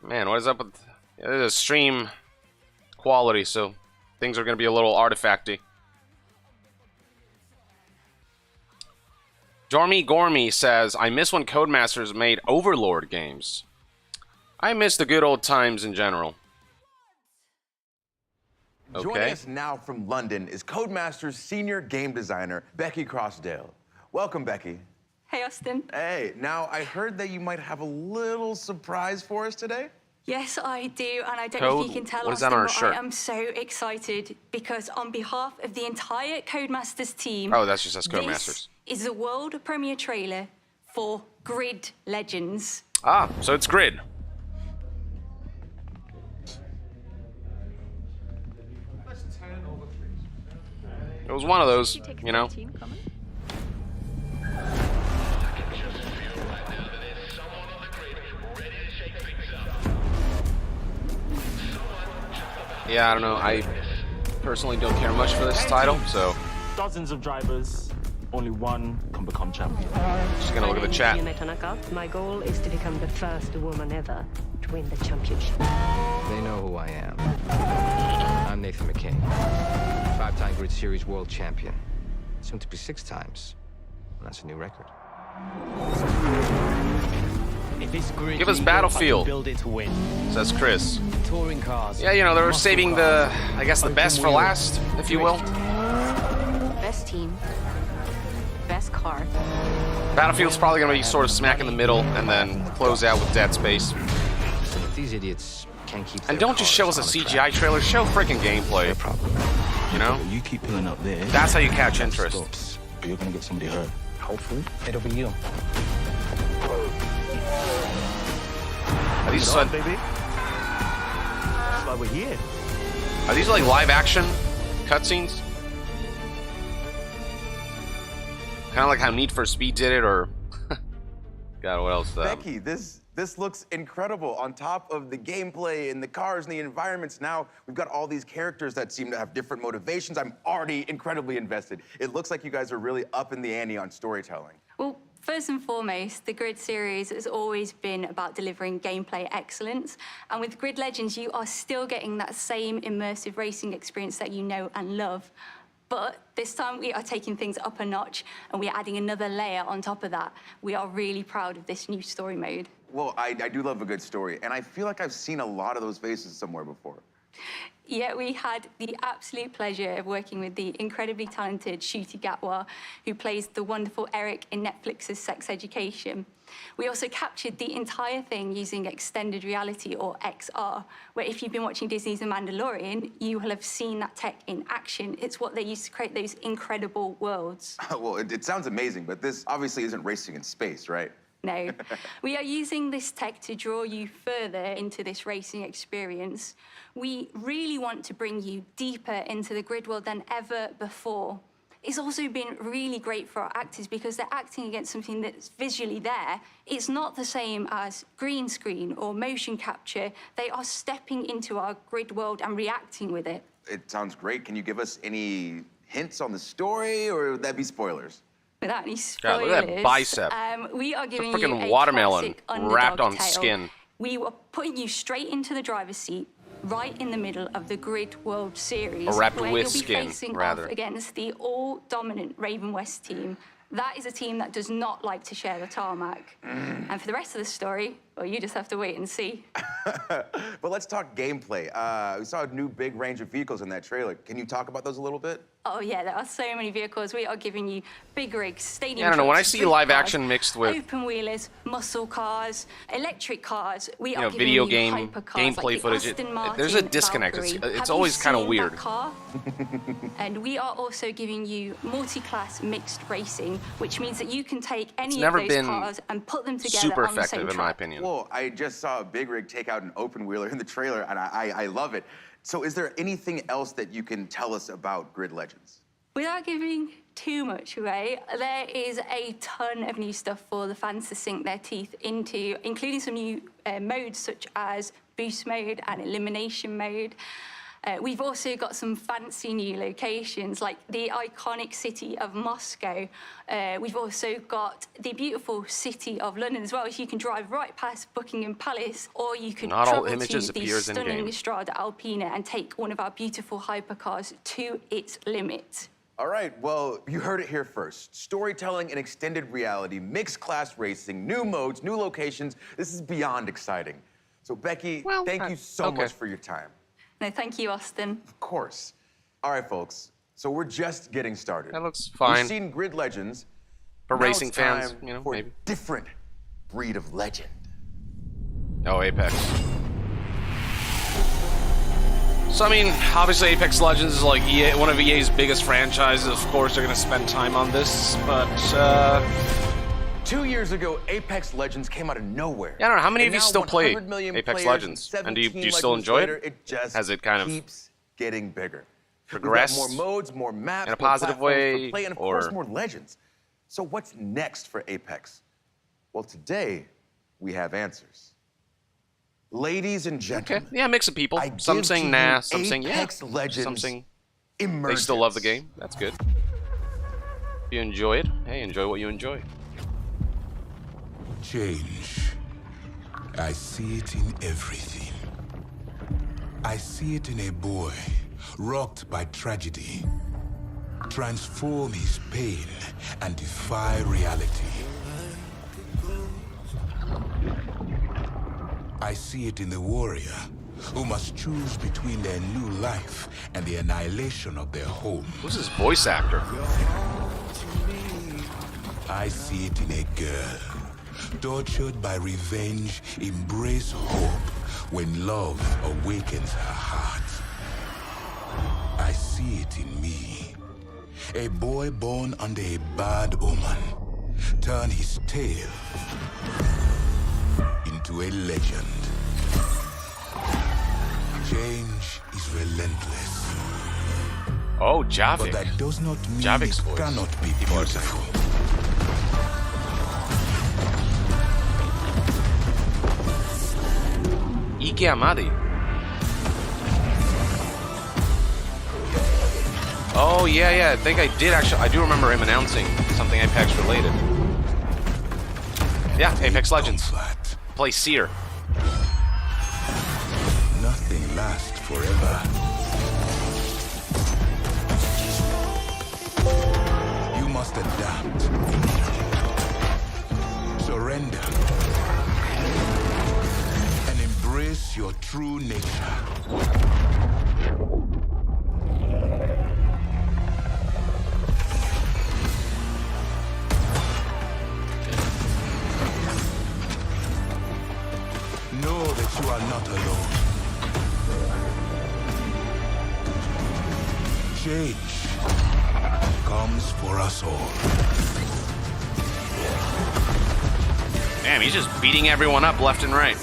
Man, what is up with... There's a stream quality, so things are going to be a little artifacty. Dormy Gormy says, I miss when Codemasters made Overlord games. I miss the good old times in general. Okay. Joining us now from London is Codemasters senior game designer, Becky Crossdale. Welcome, Becky. Hey, Austin. Hey, now I heard that you might have a little surprise for us today. Yes, I do, and I don't know if you can tell, Austin, but I am so excited because on behalf of the entire Codemasters team... Oh, that's just us Codemasters. This is the world premiere trailer for Grid Legends. Ah, so it's Grid. It was one of those, you know. Yeah, I don't know. I personally don't care much for this title, so... Dozens of drivers, only one can become champion. Just gonna look at the chat. My goal is to become the first woman ever to win the championship. They know who I am. I'm Nathan McCain, 5-time Grid Series world champion. Soon to be 6 times. And that's a new record. Give us Battlefield, build it to win. Says Chris. Touring cars. Yeah, you know, they were saving the, I guess, the best for last, if you will. Best team, best car. Battlefield's probably going to be sort of smack in the middle and then close out with Dead Space. If these idiots can't keep And don't just show us a CGI trailer, show freaking gameplay. You know? You keep pulling up there. That's how you catch interest. Stops, but you're gonna get somebody hurt. Hopefully, it'll be you. Are these like, baby? That's why we're here. Are these like live action cutscenes? Kind of like how Need for Speed did it, or God, what else? Becky, this looks incredible. On top of the gameplay and the cars and the environments, now we've got all these characters that seem to have different motivations. I'm already incredibly invested. It looks like you guys are really up in the ante on storytelling. Well, first and foremost, the Grid series has always been about delivering gameplay excellence. And with Grid Legends, you are still getting that same immersive racing experience that you know and love. But this time we are taking things up a notch and we're adding another layer on top of that. We are really proud of this new story mode. Well, I do love a good story, and I feel like I've seen a lot of those faces somewhere before. Yeah, we had the absolute pleasure of working with the incredibly talented Ncuti Gatwa, who plays the wonderful Eric in Netflix's Sex Education. We also captured the entire thing using extended reality, or XR, where if you've been watching Disney's The Mandalorian, you will have seen that tech in action. It's what they use to create those incredible worlds. Well, it sounds amazing, but this obviously isn't racing in space, right? No. We are using this tech to draw you further into this racing experience. We really want to bring you deeper into the Grid world than ever before. It's also been really great for our actors because they're acting against something that's visually there. It's not the same as green screen or motion capture. They are stepping into our Grid world and reacting with it. It sounds great. Can you give us any hints on the story, or would that be spoilers? Without any spoilers, God, look at that bicep. We are giving it's a you freaking a watermelon classic wrapped on tale. skin. We were putting you straight into the driver's seat, right in the middle of the Grid World Series, Or wrapped where with you'll be skin, facing rather. off against the all-dominant Raven West team. That is a team that does not like to share the tarmac. And for the rest of the story, well, you just have to wait and see. But let's talk gameplay. We saw a new big range of vehicles in that trailer. Can you talk about those a little bit? Oh, yeah, there are so many vehicles. We are giving you big rigs, stadium Yeah, I don't know, when I trucks, see street live cars, action mixed with... open wheelers, muscle cars, electric cars. We are giving video you game hypercars gameplay like the footage. Aston Martin There's a disconnect. Valkyrie. It's Have always you kind of seen weird. that car? And we are also giving you multi-class mixed racing, which means that you can take any of those cars and put them together super on the same effective, in track. my opinion. Well, I just saw a big rig take out an open wheeler in the trailer, and I love it. So is there anything else that you can tell us about Grid Legends? Without giving too much away, there is a ton of new stuff for the fans to sink their teeth into, including some new modes such as boost mode and elimination mode. We've also got some fancy new locations, like the iconic city of Moscow. We've also got the beautiful city of London as well, so you can drive right past Buckingham Palace, or you could travel to the stunning Strada Alpina and take one of our beautiful hypercars to its limit. All right, well, you heard it here first. Storytelling and extended reality, mixed class racing, new modes, new locations. This is beyond exciting. So, Becky, thank you so much for your time. No, thank you, Austin. Of course. All right, folks. So we're just getting started. That looks fine. We've seen Grid Legends. For Now racing it's time fans, you know, for maybe. a different breed of legend. Oh, Apex. So, I mean, obviously Apex Legends is like EA, one of EA's biggest franchises. Of course, they're going to spend time on this, but, 2 years ago, Apex Legends came out of nowhere. Yeah, I don't know. How many And of you now still 100 play million Apex players Legends? And do you 17 still Legends enjoy later, it? It just Has it kind of keeps getting bigger. progressed We've got more modes, more maps, in a more positive platforms way, to play, and of or course, more legends. So what's next for Apex? Well, today, we have answers. Ladies and gentlemen. Okay, yeah, mix of people. Some saying nah, some saying yeah, some saying they still love the game. That's good. If you enjoy it, hey, enjoy what you enjoy. Change. I see it in everything. I see it in a boy rocked by tragedy. Transform his pain and defy reality. I see it in the warrior who must choose between their new life and the annihilation of their home. Who's his voice actor? I see it in a girl, tortured by revenge, embrace hope when love awakens her heart. I see it in me, a boy born under a bad omen, turn his tale into a legend. Change is relentless. Oh, Javik. But that does not mean Javik's it voice. cannot be beautiful. Ike Amadi. Oh, yeah, I think I did actually. I do remember him announcing something Apex related. Yeah, Apex Legends. Play Seer. Nothing lasts forever. You must adapt. Surrender. And embrace your true nature. Know that you are not alone. Change comes for us all. Damn, he's just beating everyone up left and right.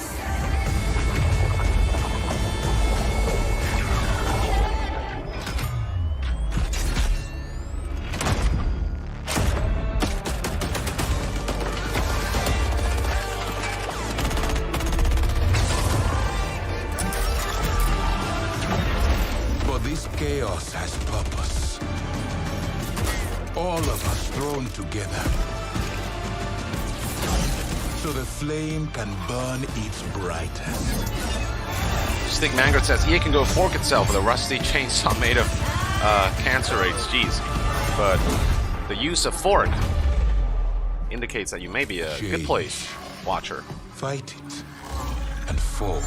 Chaos has purpose. All of us thrown together. So the flame can burn its brightest. Stick Mangert says EA can go fork itself with a rusty chainsaw made of cancer rates. Jeez. But the use of fork indicates that you may be a good place watcher. Fight it and fall.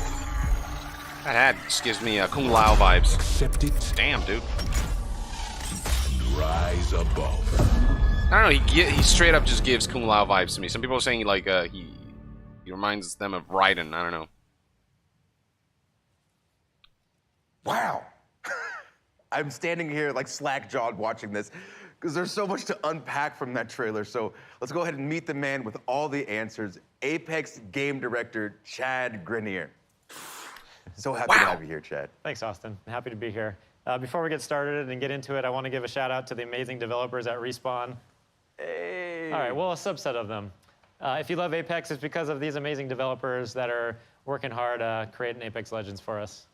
That hat just gives me Kung Lao vibes. Accept it. Damn, dude. And rise above. I don't know. He straight up just gives Kung Lao vibes to me. Some people are saying like he reminds them of Raiden. I don't know. Wow. I'm standing here like slack-jawed watching this because there's so much to unpack from that trailer. So let's go ahead and meet the man with all the answers, Apex game director Chad Grenier. So happy to have you here, Chad. Thanks, Austin. Happy to be here. Before we get started and get into it, I want to give a shout out to the amazing developers at Respawn. Hey. All right, well, a subset of them. If you love Apex, it's because of these amazing developers that are working hard creating Apex Legends for us.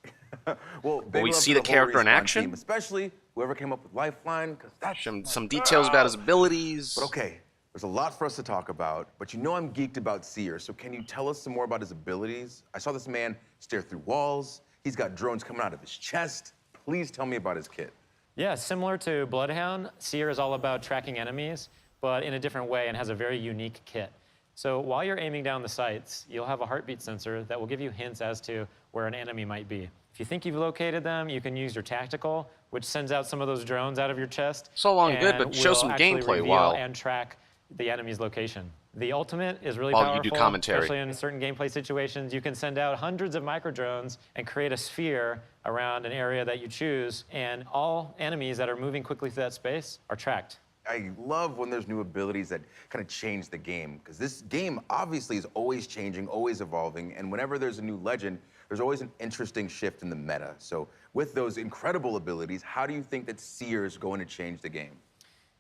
Well, Will we see the character in action? Team, especially whoever came up with Lifeline, because that's some details about his abilities. But okay, there's a lot for us to talk about, but you know I'm geeked about Seer, so can you tell us some more about his abilities? I saw this man stare through walls. He's got drones coming out of his chest. Please tell me about his kit. Yeah, similar to Bloodhound, Seer is all about tracking enemies, but in a different way and has a very unique kit. So while you're aiming down the sights, you'll have a heartbeat sensor that will give you hints as to where an enemy might be. If you think you've located them, you can use your tactical, which sends out some of those drones out of your chest. So long good, but show some gameplay while and track the enemy's location. The ultimate is really while powerful, you do commentary. especially in certain gameplay situations. You can send out hundreds of micro drones and create a sphere around an area that you choose, and all enemies that are moving quickly through that space are tracked. I love when there's new abilities that kind of change the game, because this game obviously is always changing, always evolving, and whenever there's a new legend, there's always an interesting shift in the meta. So with those incredible abilities, how do you think that Seer is going to change the game?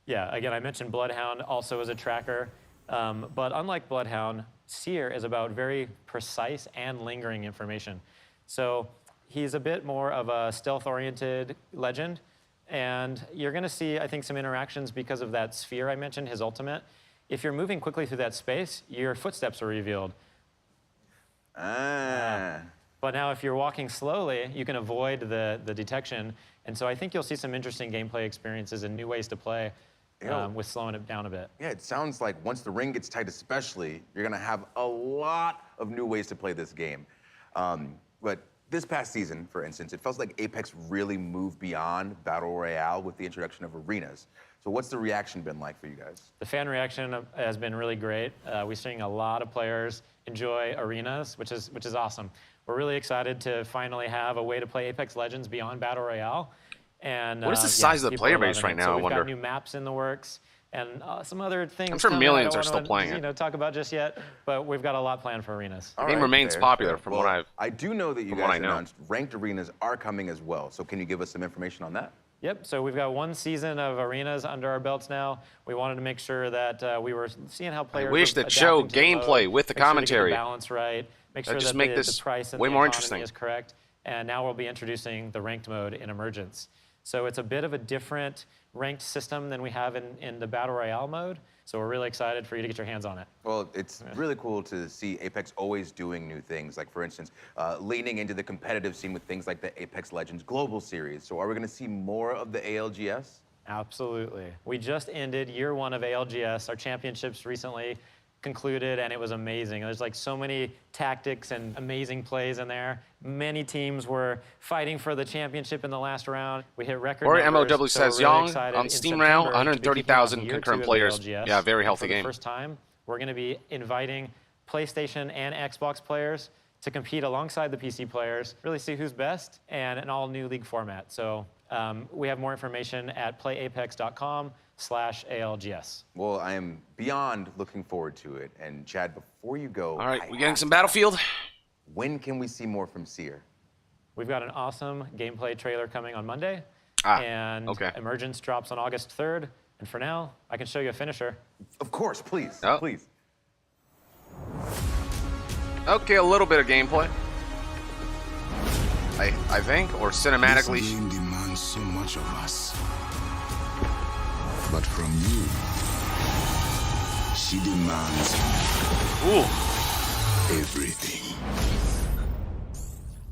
Yeah, again, I mentioned Bloodhound also as a tracker, but unlike Bloodhound, Seer is about very precise and lingering information. So he's a bit more of a stealth-oriented legend, and you're gonna see, I think, some interactions because of that sphere I mentioned, his ultimate. If you're moving quickly through that space, your footsteps are revealed. But now if you're walking slowly, you can avoid the detection. And so I think you'll see some interesting gameplay experiences and new ways to play with slowing it down a bit. Yeah, it sounds like once the ring gets tight especially, you're gonna have a lot of new ways to play this game. But this past season, for instance, it felt like Apex really moved beyond Battle Royale with the introduction of arenas. So what's the reaction been like for you guys? The fan reaction has been really great. We're seeing a lot of players enjoy arenas, which is awesome. We're really excited to finally have a way to play Apex Legends beyond Battle Royale. And what is the size of the player base right now, so I we've wonder? got new maps in the works and some other things. I'm sure millions are still playing it. Talk about just yet, but we've got a lot planned for arenas. The game remains popular from what I've. I do know that you guys announced ranked arenas are coming as well. So can you give us some information on that? Yep, so we've got one season of arenas under our belts now. We wanted to make sure that we were seeing how players. I wish that show gameplay with the commentary. Make sure to get the balance right. Make sure just that make the this price and way the more economy interesting. is correct. And now we'll be introducing the ranked mode in Emergence. So it's a bit of a different ranked system than we have in the Battle Royale mode. So we're really excited for you to get your hands on it. Well, it's really cool to see Apex always doing new things. Like, for instance, leaning into the competitive scene with things like the Apex Legends Global Series. So are we going to see more of the ALGS? Absolutely. We just ended year one of ALGS. Our championships recently concluded, and it was amazing. There's like so many tactics and amazing plays in there. Many teams were fighting for the championship in the last round. We hit record numbers. MOW says so really Young on on Steam now, 130,000 concurrent players. Yeah, very healthy for the game. first time, we're going to be inviting PlayStation and Xbox players to compete alongside the PC players, really see who's best, and an all-new league format. So we have more information at playapex.com/ALGS. Well, I am beyond looking forward to it. And Chad, before you go, all right, we getting some Battlefield? When can we see more from Seer? We've got an awesome gameplay trailer coming on Monday. And Emergence drops on August 3rd. And for now, I can show you a finisher. Of course, please, please. Okay, a little bit of gameplay. I think, or cinematically. This game demands so much of us. But from you, she demands everything.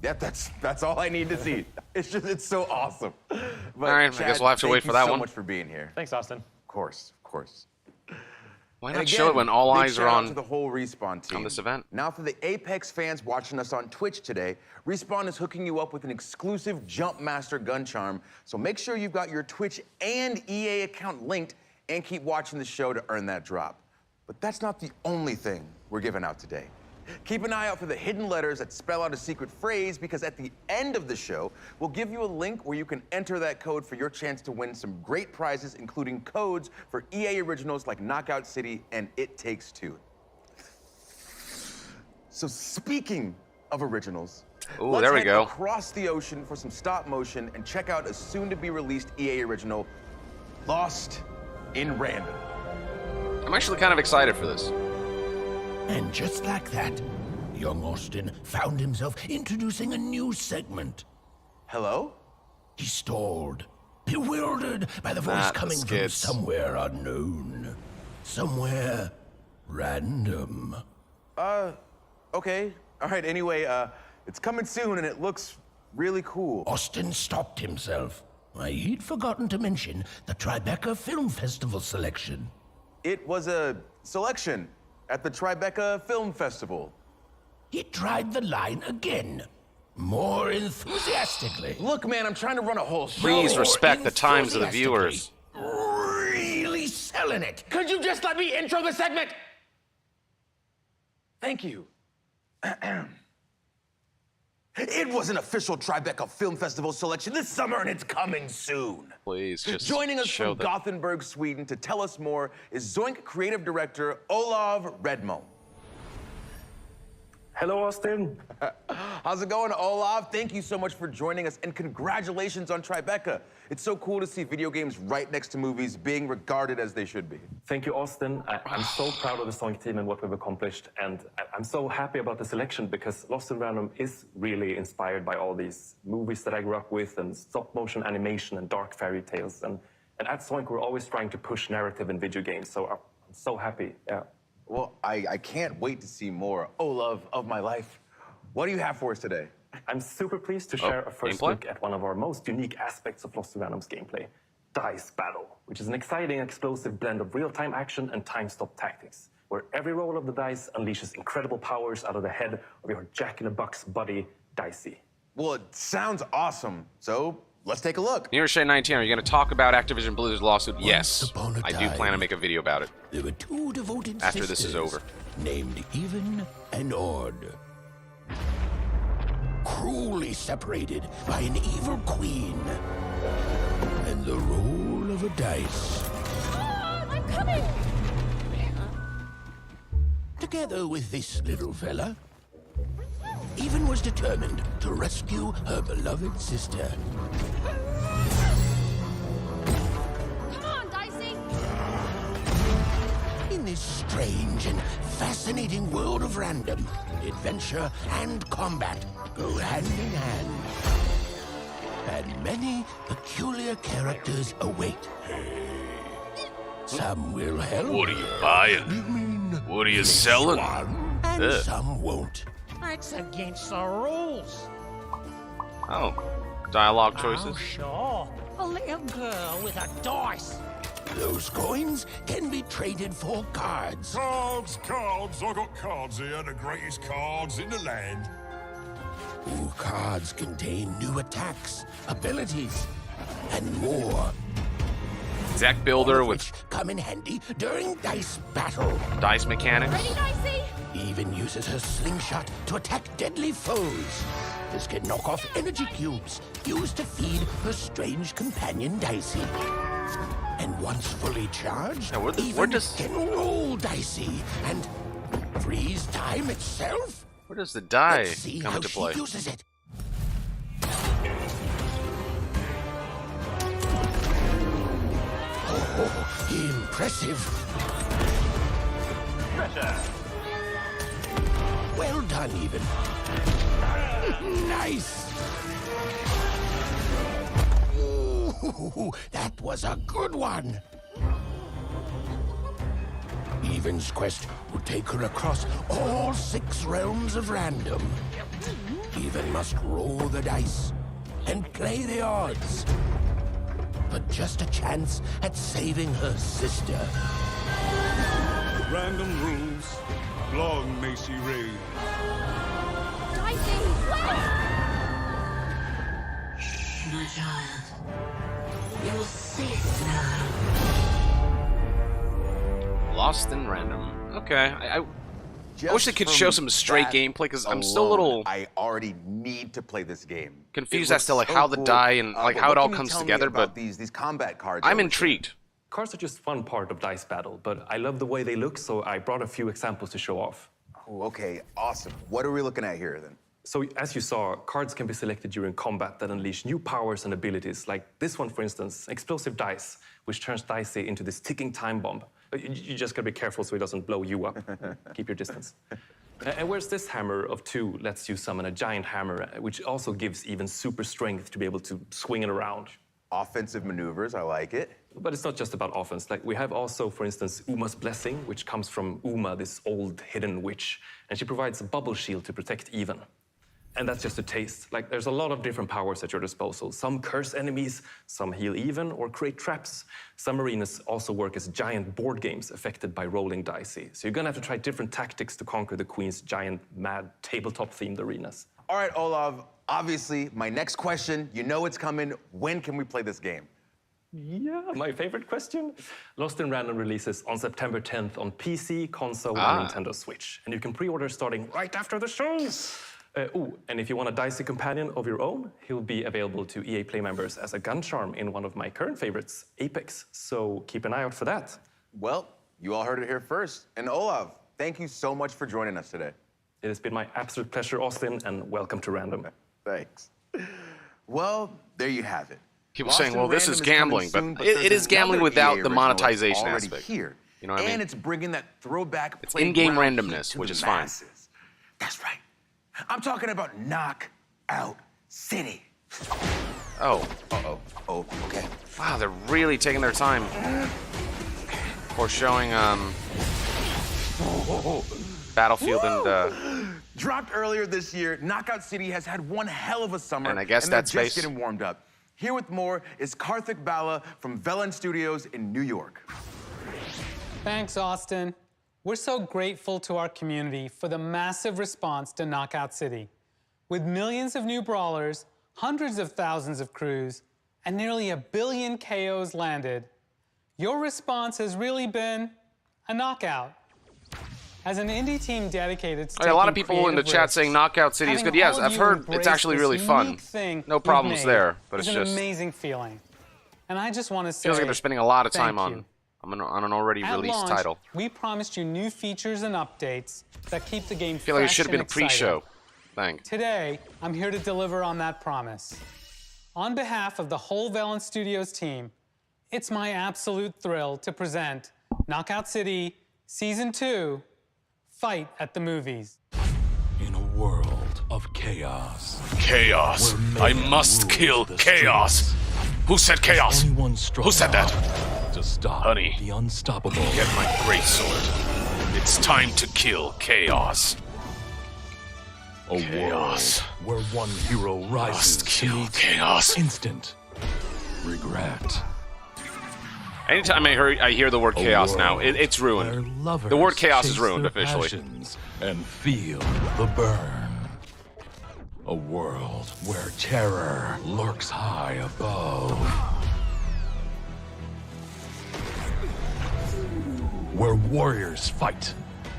Yep, that's all I need to see. It's so awesome. But all right, Chad, I guess we'll have to wait for that one. Thank you so much for being here. Thanks, Austin. Of course, of course. Why And not again, show it when all big eyes are shout out on to the whole Respawn team on this event? Now, for the Apex fans watching us on Twitch today, Respawn is hooking you up with an exclusive Jumpmaster gun charm. So make sure you've got your Twitch and EA account linked and keep watching the show to earn that drop. But that's not the only thing we're giving out today. Keep an eye out for the hidden letters that spell out a secret phrase, because at the end of the show, we'll give you a link where you can enter that code for your chance to win some great prizes, including codes for EA originals like Knockout City and It Takes Two. So speaking of originals, let's there we head go. across the ocean for some stop motion and check out a soon-to-be-released EA original, Lost in Random. I'm actually kind of excited for this. And just like that, young Austin found himself introducing a new segment. Hello? He stalled, bewildered by the voice coming from somewhere unknown. Somewhere random. Okay. All right, anyway, it's coming soon and it looks really cool. Austin stopped himself. Why, he'd forgotten to mention the Tribeca Film Festival selection. It was a selection at the Tribeca Film Festival. He tried the line again, more enthusiastically. Look, man, I'm trying to run a whole show. Please respect the times of the viewers. Really selling it. Could you just let me intro the segment? Thank you. It was an official Tribeca Film Festival selection this summer, and it's coming soon. Please, just joining us show from Gothenburg, Sweden, to tell us more is Zoink creative director Olav Redmond. Hello, Austin. How's it going, Olav? Thank you so much for joining us, and congratulations on Tribeca. It's so cool to see video games right next to movies being regarded as they should be. Thank you, Austin. I'm so proud of the Zoink team and what we've accomplished, and I'm so happy about the selection because Lost in Random is really inspired by all these movies that I grew up with and stop-motion animation and dark fairy tales. And at Zoink, we're always trying to push narrative in video games, so I'm so happy, yeah. Well, I can't wait to see more Olav of my life. What do you have for us today? I'm super pleased to share a first look at one of our most unique aspects of Lost in Random's gameplay, Dice Battle, which is an exciting, explosive blend of real-time action and time-stop tactics, where every roll of the dice unleashes incredible powers out of the head of your jack-in-the-box buddy, Dicey. Well, it sounds awesome, so let's take a look. Near Shade 19, are you going to talk about Activision Blizzard's lawsuit? Yes. I do plan to make a video about it. There were two devoted after this is over. Named Even and Odd. Cruelly separated by an evil queen. And the roll of a dice. I'm coming! Together with this little fella, Even was determined to rescue her beloved sister. Come on, Dicey! In this strange and fascinating world of random, adventure and combat go hand in hand. And many peculiar characters await. Some will help. What are you buying? You mean what are you selling? And some won't. That's against the rules. Oh, dialogue choices. Oh, sure. A little girl with a dice. Those coins can be traded for cards. Cards, cards. I got cards here, the greatest cards in the land. Ooh, cards contain new attacks, abilities, and more. Deck builder with come in handy during dice battle. Dice mechanics. Ready, Dicey? Even uses her slingshot to attack deadly foes. This can knock off energy cubes used to feed her strange companion Dicey. And once fully charged, Even can roll Dicey and freeze time itself. Where does the die Let's see come how into she play? uses it. Oh, impressive. Well done, Even. Nice. Ooh, that was a good one. Even's quest will take her across all 6 realms of random. Even must roll the dice and play the odds. But just a chance at saving her sister. Random rules. Long may she reign. Dicey, wait! My child, you're safe now. Lost in Random. Okay, I wish they could show some straight gameplay because I'm still a little. I already need to play this game. Confused as to like how the die and like how it all comes together, but these combat cards. I'm intrigued. Cards are just one part of Dice Battle, but I love the way they look, so I brought a few examples to show off. Oh, okay, awesome. What are we looking at here then? So as you saw, cards can be selected during combat that unleash new powers and abilities, like this one, for instance, Explosive Dice, which turns Dicey into this ticking time bomb. You just gotta be careful so it doesn't blow you up. Keep your distance. And whereas this hammer of 2 lets you summon a giant hammer, which also gives even super strength to be able to swing it around. Offensive maneuvers, I like it. But it's not just about offense. Like, we have also, for instance, Uma's Blessing, which comes from Uma, this old hidden witch. And she provides a bubble shield to protect even. And that's just a taste. Like, there's a lot of different powers at your disposal. Some curse enemies, some heal even, or create traps. Some arenas also work as giant board games affected by rolling dicey. So you're gonna have to try different tactics to conquer the Queen's giant, mad, tabletop-themed arenas. All right, Olav, obviously, my next question, you know it's coming. When can we play this game? Yeah, my favorite question. Lost in Random releases on September 10th on PC, console, and Nintendo Switch. And you can pre-order starting right after the show. And if you want a dicey companion of your own, he'll be available to EA Play members as a gun charm in one of my current favorites, Apex. So keep an eye out for that. Well, you all heard it here first. And Olav, thank you so much for joining us today. It has been my absolute pleasure, Austin, and welcome to Random. Thanks. Well, there you have it. People saying, well, this is gambling, but it is gambling without the monetization aspect. Here. You know what I mean? And it's bringing that throwback It's in-game randomness, which is fine. That's right. I'm talking about Knockout City. Oh. Uh-oh. Oh, okay. Wow, they're really taking their time for showing Battlefield and Dropped earlier this year, Knockout City has had one hell of a summer, and I guess they're that's just getting warmed up. Here with more is Karthik Bala from Velan Studios in New York. Thanks, Austin. We're so grateful to our community for the massive response to Knockout City. With millions of new brawlers, hundreds of thousands of crews, and nearly 1 billion KOs landed, your response has really been a knockout. As an indie team dedicated to a lot of people in the chat saying Knockout City is good. Yes, I've heard it's actually really fun. No problems there, but it's just an amazing feeling. And I just want to say, feels like they're spending a lot of time on an already released launch, title. We promised you new features and updates that keep the game I feel like it fresh should have been a and exciting. pre-show thing. Today, I'm here to deliver on that promise. On behalf of the whole Velan Studios team, it's my absolute thrill to present Knockout City Season 2, Fight at the Movies. In a world of chaos. Chaos. I must kill chaos. Who said chaos? Who said that? To stop Honey, the unstoppable. Get my greatsword. It's time to kill chaos. A chaos. World where one hero rises kill to meet chaos. Instant regret. Anytime I hear the word chaos now, it's ruined. The word chaos is ruined officially. And feel the burn. A world where terror lurks high above. Where warriors fight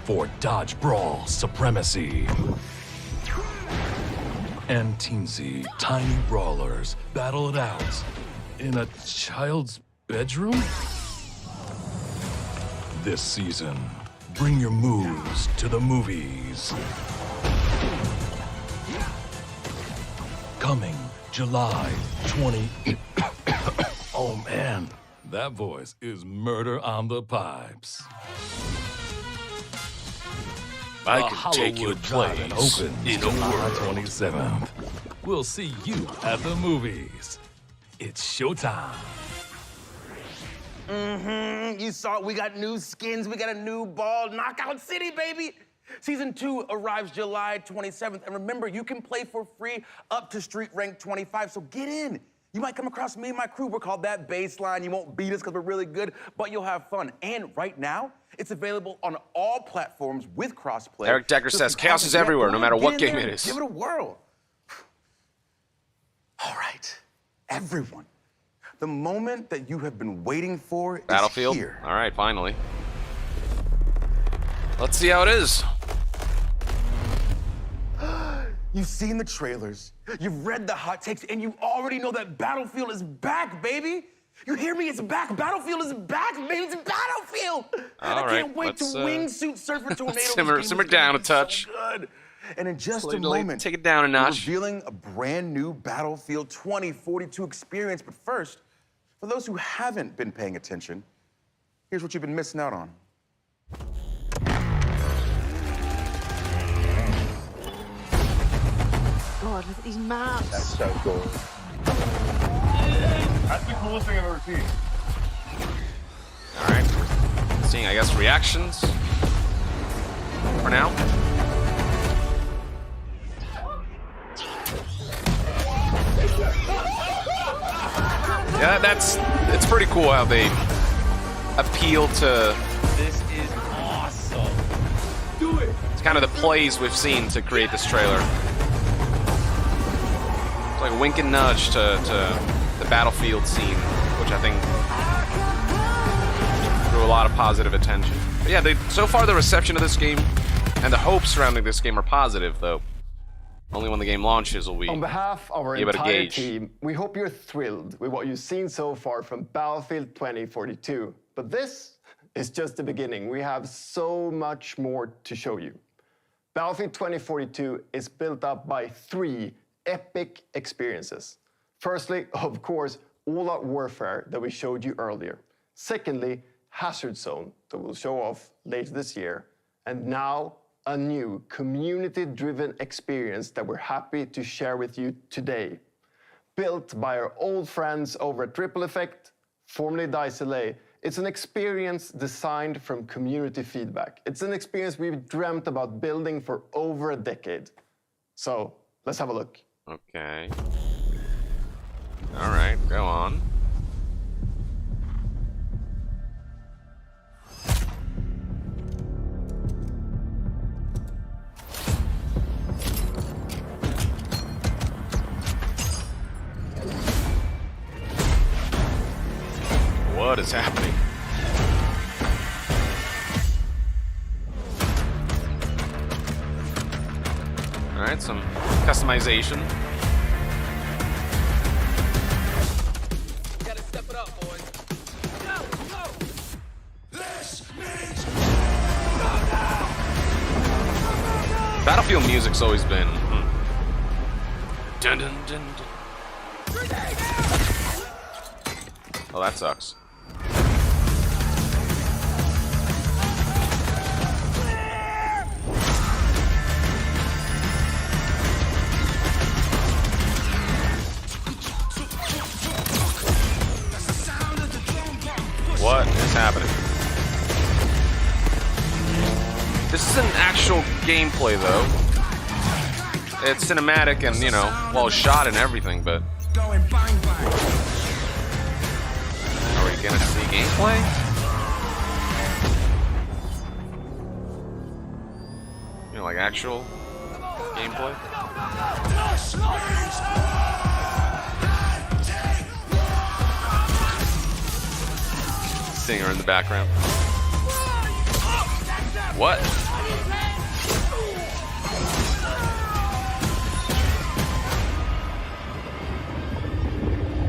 for dodge brawl supremacy. And teensy tiny brawlers battle it out in a child's bedroom? This season, bring your moves to the movies. Coming July 20. Oh man, that voice is murder on the pipes. I can take your place in a July world. 27th. We'll see you at the movies. It's showtime. You saw it. We got new skins. We got a new ball. Knockout City, baby. Season 2 arrives July 27th. And remember, you can play for free up to Street Rank 25, so get in. You might come across me and my crew. We're called That Baseline. You won't beat us because we're really good, but you'll have fun. And right now, it's available on all platforms with crossplay. Eric Decker says chaos is everywhere, no matter what game it is. Give it a whirl. All right, everyone. The moment that you have been waiting for Battlefield? is here. All right, finally. Let's see how it is. You've seen the trailers, you've read the hot takes, and you already know that Battlefield is back, baby. You hear me? It's back. Battlefield is back, baby. It's Battlefield. All I can't right, wait to wingsuit surf a tornado. simmer down a touch. So good. And in just a Slowly moment, take it down a notch. we're revealing a brand new Battlefield 2042 experience. But first, for those who haven't been paying attention, here's what you've been missing out on. these maps. That's so cool. That's the coolest thing I've ever seen. All right. Seeing, I guess, reactions for now. Yeah, it's pretty cool how they appeal to. This is awesome. Do it. It's kind of the plays we've seen to create this trailer. It's like a wink and nudge to the battlefield scene, which I think drew a lot of positive attention. But yeah, so far the reception of this game and the hopes surrounding this game are positive, though. Only when the game launches will we On behalf of our be able to entire gauge. team, we hope you're thrilled with what you've seen so far from Battlefield 2042. But this is just the beginning. We have so much more to show you. Battlefield 2042 is built up by 3 epic experiences. Firstly, of course, all-out warfare that we showed you earlier. Secondly, Hazard Zone that we'll show off later this year. And now, a new community-driven experience that we're happy to share with you today. Built by our old friends over at Ripple Effect, formerly DICE LA, it's an experience designed from community feedback. It's an experience we've dreamt about building for over a decade. So, let's have a look. Okay. All right, go on. What is happening? All right, some customization. Gotta step it up, boys. Go, go. This means Battlefield music's always been. Dun, dun, dun, dun. Oh, that sucks. What is happening? This is an actual gameplay, though. It's cinematic and, you know, well shot and everything, but... Are we gonna see gameplay? You know, like actual gameplay? Singer in the background. What?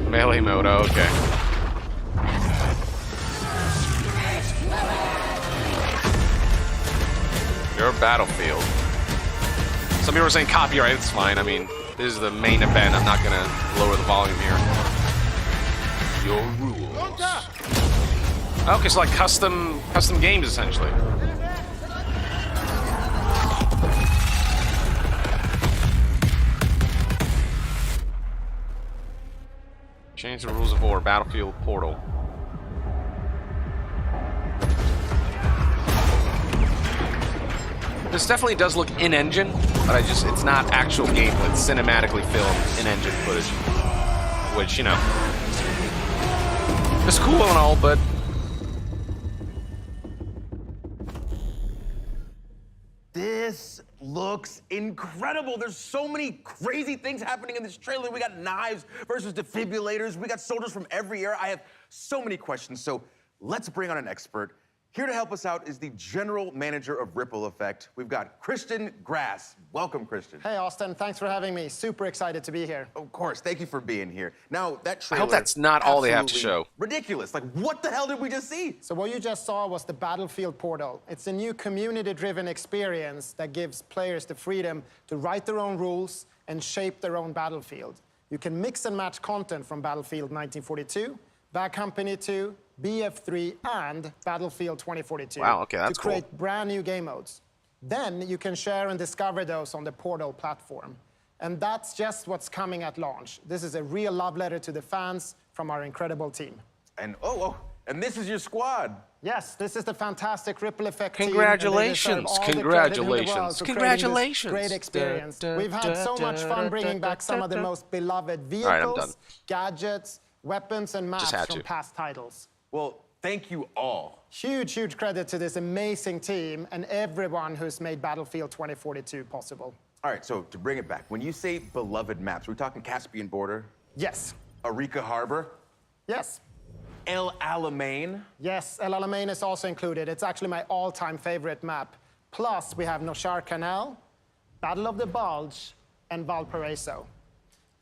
Melee mode, oh, okay. Your Battlefield. Some people are saying copyright, it's fine. I mean, this is the main event. I'm not gonna lower the volume here. Your rules. Okay, so like custom games essentially. Change the rules of war, Battlefield Portal. This definitely does look in-engine, but it's not actual gameplay. It's cinematically filmed in-engine footage. Which, you know, it's cool and all, but... This looks incredible. There's so many crazy things happening in this trailer. We got knives versus defibrillators. We got soldiers from every era. I have so many questions, so let's bring on an expert. Here to help us out is the general manager of Ripple Effect. We've got Christian Grass. Welcome, Christian. Hey, Austin. Thanks for having me. Super excited to be here. Of course. Thank you for being here. Now, that trailer... I hope that's not all they have to show. Ridiculous. Like, what the hell did we just see? So what you just saw was the Battlefield Portal. It's a new community-driven experience that gives players the freedom to write their own rules and shape their own battlefield. You can mix and match content from Battlefield 1942, Bad Company 2, BF3, and Battlefield 2042 wow, okay, that's to create brand new game modes. Then you can share and discover those on the Portal platform. And that's just what's coming at launch. This is a real love letter to the fans from our incredible team. And and this is your squad. Yes, this is the fantastic Ripple Effect team. Congratulations, congratulations, congratulations. Great experience. We've had so much fun bringing back some of the most beloved vehicles, gadgets, weapons, and maps from past titles. Well, thank you all. Huge, huge credit to this amazing team and everyone who's made Battlefield 2042 possible. All right, so to bring it back, when you say beloved maps, we're talking Caspian Border? Yes. Arica Harbor? Yes. El Alamein? Yes, El Alamein is also included. It's actually my all-time favorite map. Plus, we have Noshar Canal, Battle of the Bulge, and Valparaiso.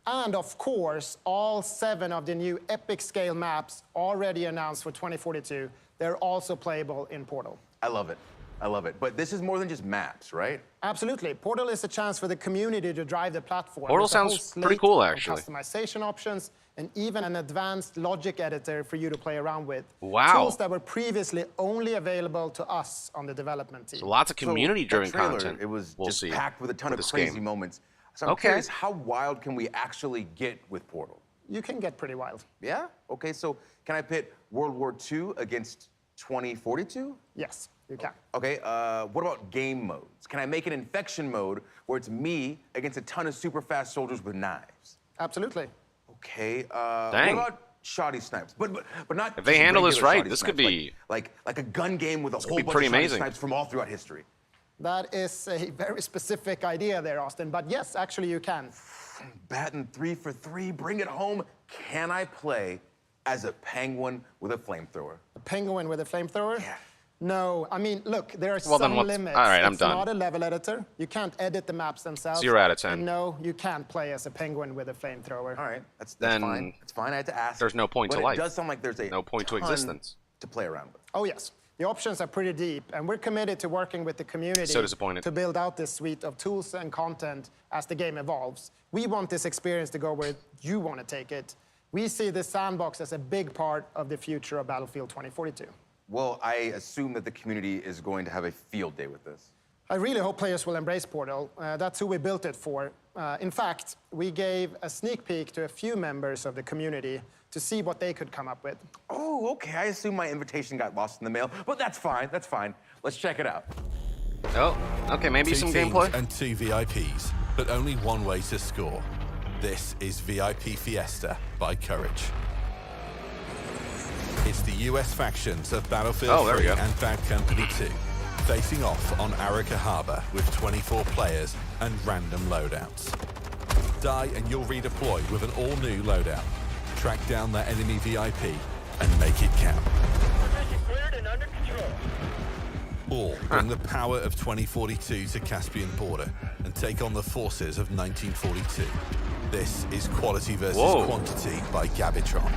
And of course, all 7 of the new epic scale maps already announced for 2042, they're also playable in Portal. I love it. I love it. But this is more than just maps, right? Absolutely. Portal is a chance for the community to drive the platform. Portal sounds pretty cool, actually. Customization options, and even an advanced logic editor for you to play around with. Wow. Tools that were previously only available to us on the development team. So lots of community-driven content. It was we'll just see packed with a ton of crazy game. moments. So I'm curious, how wild can we actually get with Portal? You can get pretty wild. Yeah? Okay, so can I pit World War II against 2042? Yes, you can. Okay, what about game modes? Can I make an infection mode where it's me against a ton of super fast soldiers with knives? Absolutely. Okay, Dang. what about shoddy snipes? But not if they just handle this regular right, shoddy this snipes, could be like a gun game with a whole bunch pretty of shoddy amazing. snipes from all throughout history. That is a very specific idea there, Austin. But yes, actually you can. Batting 3 for 3, bring it home. Can I play as a penguin with a flamethrower? A penguin with a flamethrower? Yeah. No, I mean, look, there are Well, then some what's- limits. all right, I'm it's done. not a level editor. You can't edit the maps themselves. 0 out of 10. And no, you can't play as a penguin with a flamethrower. All right, that's Then fine. It's fine, I had to ask. there's no point but to life. It does sound like there's no point to ton existence. to play around with. Oh, yes. The options are pretty deep, and we're committed to working with the community So disappointed. to build out this suite of tools and content as the game evolves. We want this experience to go where you want to take it. We see this sandbox as a big part of the future of Battlefield 2042. Well, I assume that the community is going to have a field day with this. I really hope players will embrace Portal. That's who we built it for. In fact, we gave a sneak peek to a few members of the community to see what they could come up with. Oh, okay. I assume my invitation got lost in the mail, but that's fine. That's fine. Let's check it out. Oh, okay, maybe 2 some teams gameplay. and 2 VIPs, but only one way to score. This is VIP Fiesta by Courage. It's the US factions of Battlefield 3 and Bad Company 2, facing off on Arica Harbor with 24 players and random loadouts. Die and you'll redeploy with an all-new loadout. Track down that enemy VIP and make it count. All bring the power of 2042 to Caspian Border and take on the forces of 1942. This is Quality versus Quantity by Gabitron.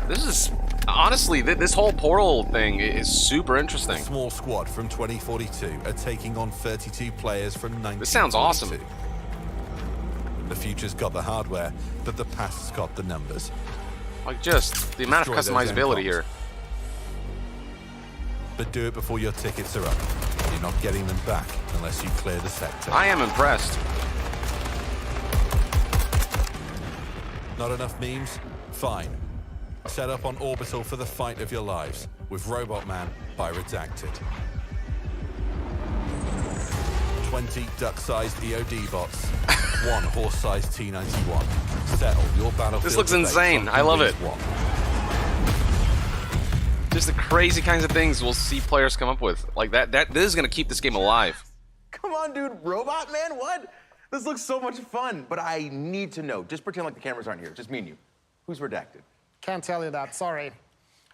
This is, honestly, this whole Portal thing is super interesting. A small squad from 2042 are taking on 32 players from 1942. This sounds awesome. The future's got the hardware, but the past's got the numbers. Like, just the amount of customizability here. But do it before your tickets are up. You're not getting them back unless you clear the sector. I am impressed. Not enough memes? Fine. Set up on Orbital for the fight of your lives with Robot Man by Redacted. 20 duck-sized EOD bots, 1 horse-sized T-91. Settle your battlefield. This looks insane. I love it. Just the crazy kinds of things we'll see players come up with. Like that this is gonna keep this game alive. Come on, dude. Robot Man? What? This looks so much fun, but I need to know. Just pretend like the cameras aren't here. Just me and you. Who's Redacted? Can't tell you that, sorry.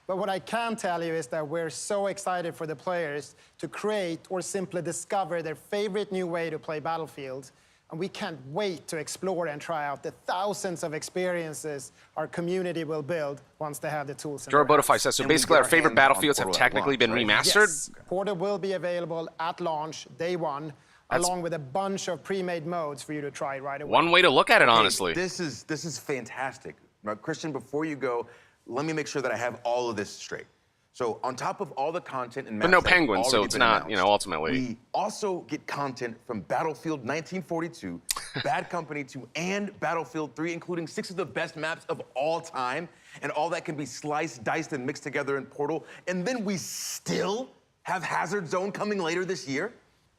But what I can tell you is that we're so excited for the players to create or simply discover their favorite new way to play Battlefield. And we can't wait to explore and try out the thousands of experiences our community will build once they have the tools in their Jorabodify hands. says, so basically our favorite Battlefields have technically been remastered? Yes. Portal will be available at launch, day one, along with a bunch of pre-made modes for you to try right away. One way to look at it, honestly. This is fantastic. Now, Christian, before you go, let me make sure that I have all of this straight. So on top of all the content and maps, But no penguins, so it's not, announced, ultimately. we also get content from Battlefield 1942 Bad Company 2, and Battlefield 3, including 6 of the best maps of all time, and all that can be sliced, diced, and mixed together in Portal, and then we still have Hazard Zone coming later this year?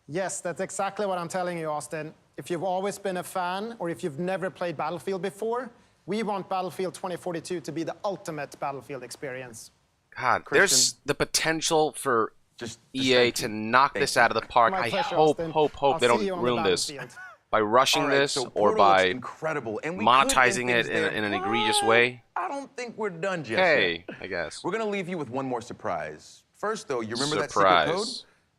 Yes, that's exactly what I'm telling you, Austin. If you've always been a fan, or if you've never played Battlefield before, we want Battlefield 2042 to be the ultimate Battlefield experience. God, there's the potential for just EA to knock this out of the park. I hope they don't ruin this by rushing this or by incredible. And monetizing it in an egregious way. I don't think we're done just yet. I guess. We're gonna leave you with one more surprise. First, though, you remember that secret code?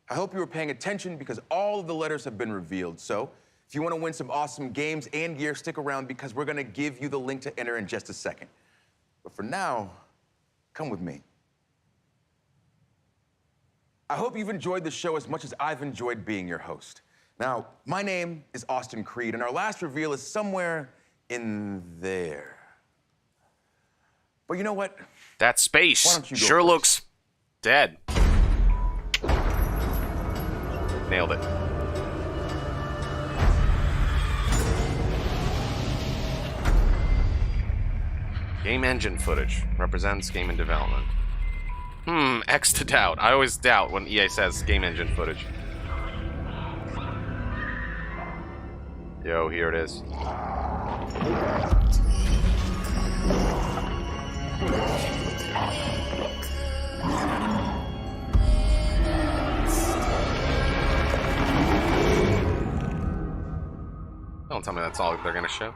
I hope you were paying attention because all of the letters have been revealed. So, if you want to win some awesome games and gear, stick around because we're gonna give you the link to enter in just a second. But for now, come with me. I hope you've enjoyed the show as much as I've enjoyed being your host. Now, my name is Austin Creed, and our last reveal is somewhere in there. But you know what? That space sure looks dead. Nailed it. Game engine footage represents game in development. X to doubt. I always doubt when EA says game engine footage. Yo, here it is. Don't tell me that's all they're gonna show.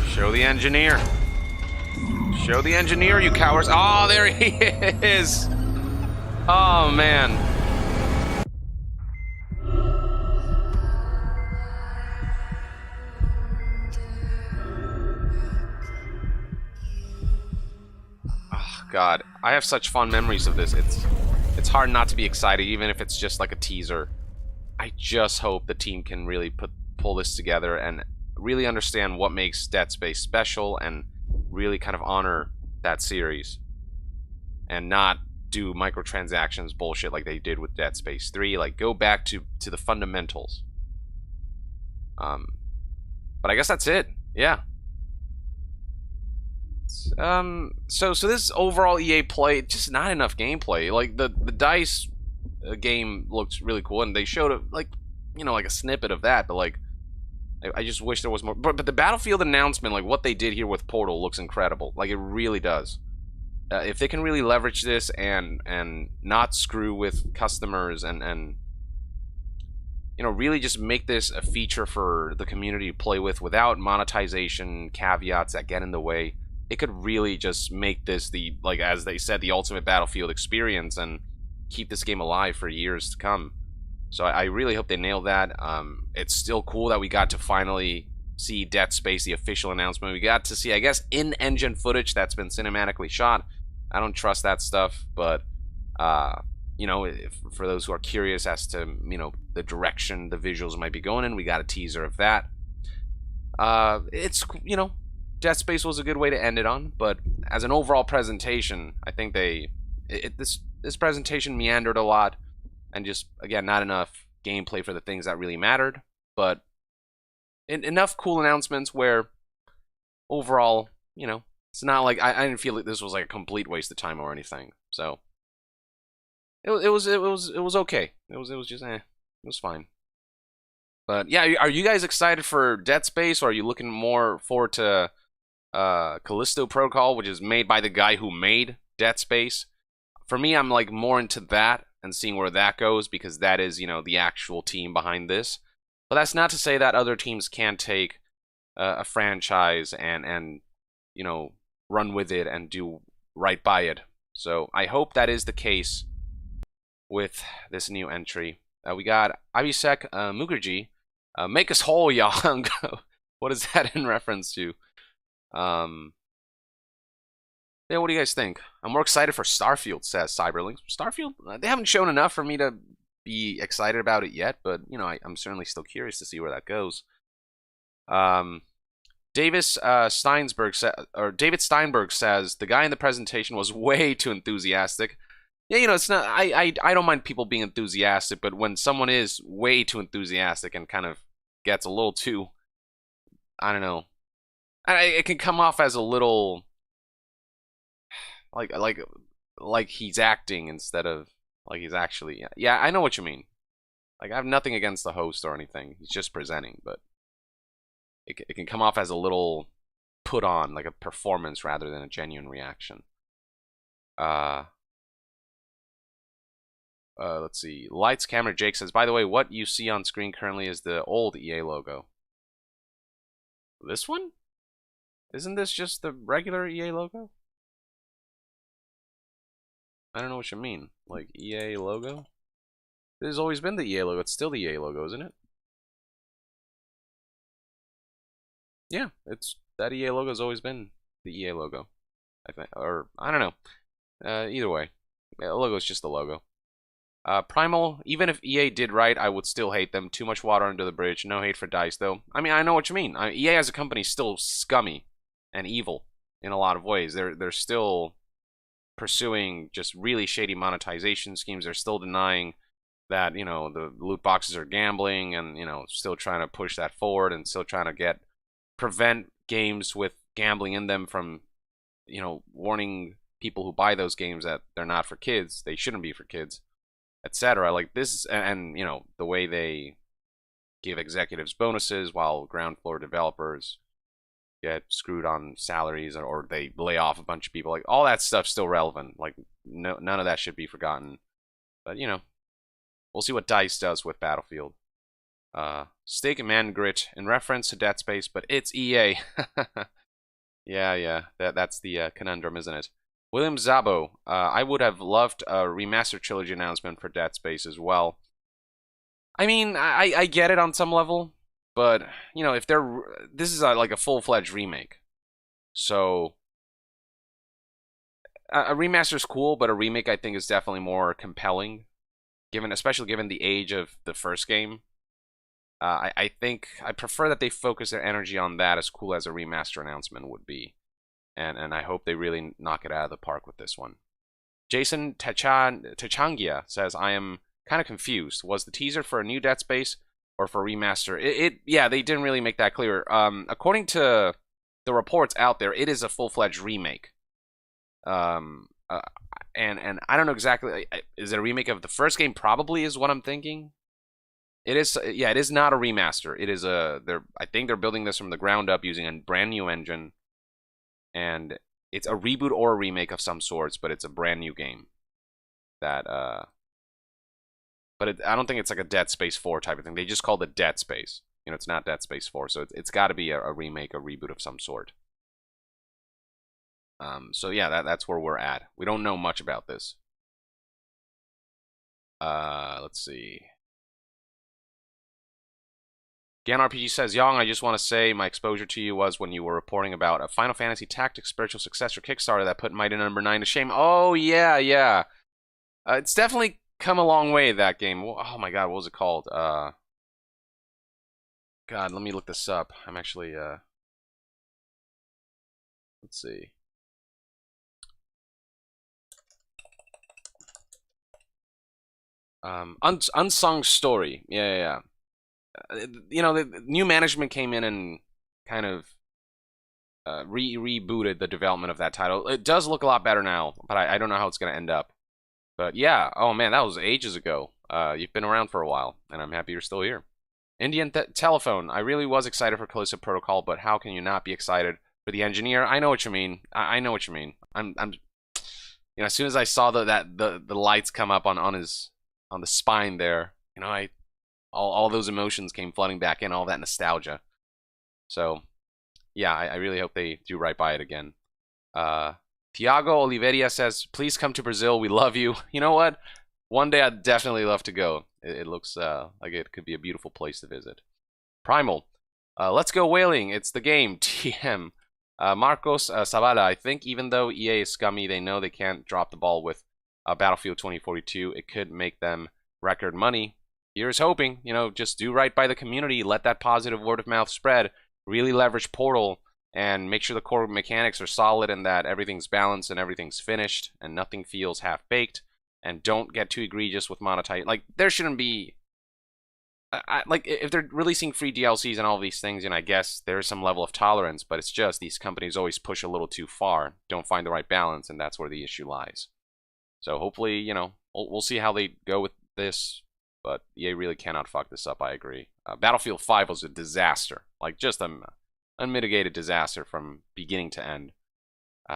Show the engineer. Show the engineer, you cowards. Oh, there he is. Oh, man. Oh, God. I have such fond memories of this. It's hard not to be excited, even if it's just like a teaser. I just hope the team can really pull this together and really understand what makes Dead Space special and really kind of honor that series and not do microtransactions bullshit like they did with Dead Space 3. Like, go back to the fundamentals. But I guess that's it. Yeah. So this overall EA play, just not enough gameplay. Like, the DICE game looked really cool, and they showed a, like a snippet of that, but like, I just wish there was more. But the Battlefield announcement, like what they did here with Portal, looks incredible. Like, it really does. If they can really leverage this and not screw with customers and really just make this a feature for the community to play with without monetization caveats that get in the way, it could really just make this the, like as they said, the ultimate Battlefield experience and keep this game alive for years to come. So I really hope they nail that. It's still cool that we got to finally see Dead Space, the official announcement. We got to see, I guess, in-engine footage that's been cinematically shot. I don't trust that stuff, but, for those who are curious as to, the direction the visuals might be going in, we got a teaser of that. It's, Dead Space was a good way to end it on, but as an overall presentation, I think this presentation meandered a lot. And just, again, not enough gameplay for the things that really mattered. But enough cool announcements where, overall, it's not like I didn't feel like this was like a complete waste of time or anything. So it was okay. It was just it was fine. But yeah, are you guys excited for Dead Space, or are you looking more forward to Callisto Protocol, which is made by the guy who made Dead Space? For me, I'm like more into that and seeing where that goes, because that is, the actual team behind this. But that's not to say that other teams can't take a franchise and run with it and do right by it. So I hope that is the case with this new entry. We got Abhishek Mukherjee, make us whole, young. What is that in reference to? Yeah, what do you guys think? I'm more excited for Starfield, says Cyberlink. Starfield, they haven't shown enough for me to be excited about it yet, but, I'm certainly still curious to see where that goes. David Steinberg says, the guy in the presentation was way too enthusiastic. Yeah, you know, it's not. I don't mind people being enthusiastic, but when someone is way too enthusiastic and kind of gets a little too, I don't know, it can come off as a little like he's acting instead of like he's actually. Yeah, I know what you mean. Like, I have nothing against the host or anything. He's just presenting, but it can come off as a little put on, like a performance rather than a genuine reaction. Let's see. Lights, Camera, Jake says, by the way, what you see on screen currently is the old EA logo. This one? Isn't this just the regular EA logo? I don't know what you mean. Like, EA logo? This has always been the EA logo. It's still the EA logo, isn't it? Yeah, it's that EA logo has always been the EA logo. I think, or I don't know. Either way, the logo is just the logo. Primal, even if EA did right, I would still hate them. Too much water under the bridge. No hate for DICE, though. I mean, I know what you mean. EA as a company is still scummy and evil in a lot of ways. They're still pursuing just really shady monetization schemes. They're still denying that, you know, the loot boxes are gambling, and, you know, still trying to push that forward, and still trying to prevent games with gambling in them from, you know, warning people who buy those games that they're not for kids, they shouldn't be for kids, etc. Like this, and you know, the way they give executives bonuses while ground floor developers get screwed on salaries, or they lay off a bunch of people. Like, all that stuff's still relevant. Like, none of that should be forgotten. But, you know, we'll see what DICE does with Battlefield. Steak and Man Grit in reference to Dead Space, but it's EA. yeah, that's the conundrum, isn't it? William Zabo, I would have loved a remaster trilogy announcement for Dead Space as well. I mean, I get it on some level, but, you know, if this is like a full-fledged remake, so a remaster is cool, but a remake I think is definitely more compelling, especially given the age of the first game. I think I prefer that they focus their energy on that, as cool as a remaster announcement would be. And I hope they really knock it out of the park with this one. Jason Tachangia says, I am kind of confused. Was the teaser for a new Dead Space or for a remaster? Yeah, they didn't really make that clear. According to the reports out there, it is a full-fledged remake. And I don't know exactly. Is it a remake of the first game? Probably is what I'm thinking. It is. Yeah, it is not a remaster. It is I think they're building this from the ground up using a brand new engine, and it's a reboot or a remake of some sorts. But it's a brand new game. But I don't think it's like a Dead Space 4 type of thing. They just called it Dead Space. You know, it's not Dead Space 4, so it's got to be a remake, a reboot of some sort. So yeah, that's where we're at. We don't know much about this. Let's see. GanRPG says, Yong, I just want to say my exposure to you was when you were reporting about a Final Fantasy Tactics spiritual successor Kickstarter that put Mighty No. 9 to shame. Oh, yeah. It's definitely come a long way, that game. Oh my god, what was it called? God, let me look this up. I'm actually, let's see. Unsung Story. Yeah. You know, the new management came in and kind of rebooted the development of that title. It does look a lot better now, but I don't know how it's going to end up. But yeah, oh man, that was ages ago. You've been around for a while, and I'm happy you're still here. Indian Telephone, I really was excited for Callisto Protocol, but how can you not be excited for the engineer? I know what you mean. I know what you mean. I'm you know, as soon as I saw the lights come up on the spine there, you know, all those emotions came flooding back in, all that nostalgia. So, yeah, I really hope they do right by it again. Tiago Oliveira says, please come to Brazil. We love you. You know what? One day I'd definitely love to go. It looks like it could be a beautiful place to visit. Primal. Let's go whaling. It's the game. TM. Marcos Zavala. I think even though EA is scummy, they know they can't drop the ball with Battlefield 2042. It could make them record money. Here's hoping, you know, just do right by the community, let that positive word of mouth spread, really leverage Portal, and make sure the core mechanics are solid and that everything's balanced and everything's finished and nothing feels half-baked. and don't get too egregious with monetization. Like, there shouldn't be... like, if they're releasing free DLCs and all these things, I guess there's some level of tolerance, but it's just these companies always push a little too far, don't find the right balance, and that's where the issue lies. So hopefully, we'll see how they go with this, but EA really cannot fuck this up, I agree. Battlefield 5 was a disaster, like just an unmitigated disaster from beginning to end.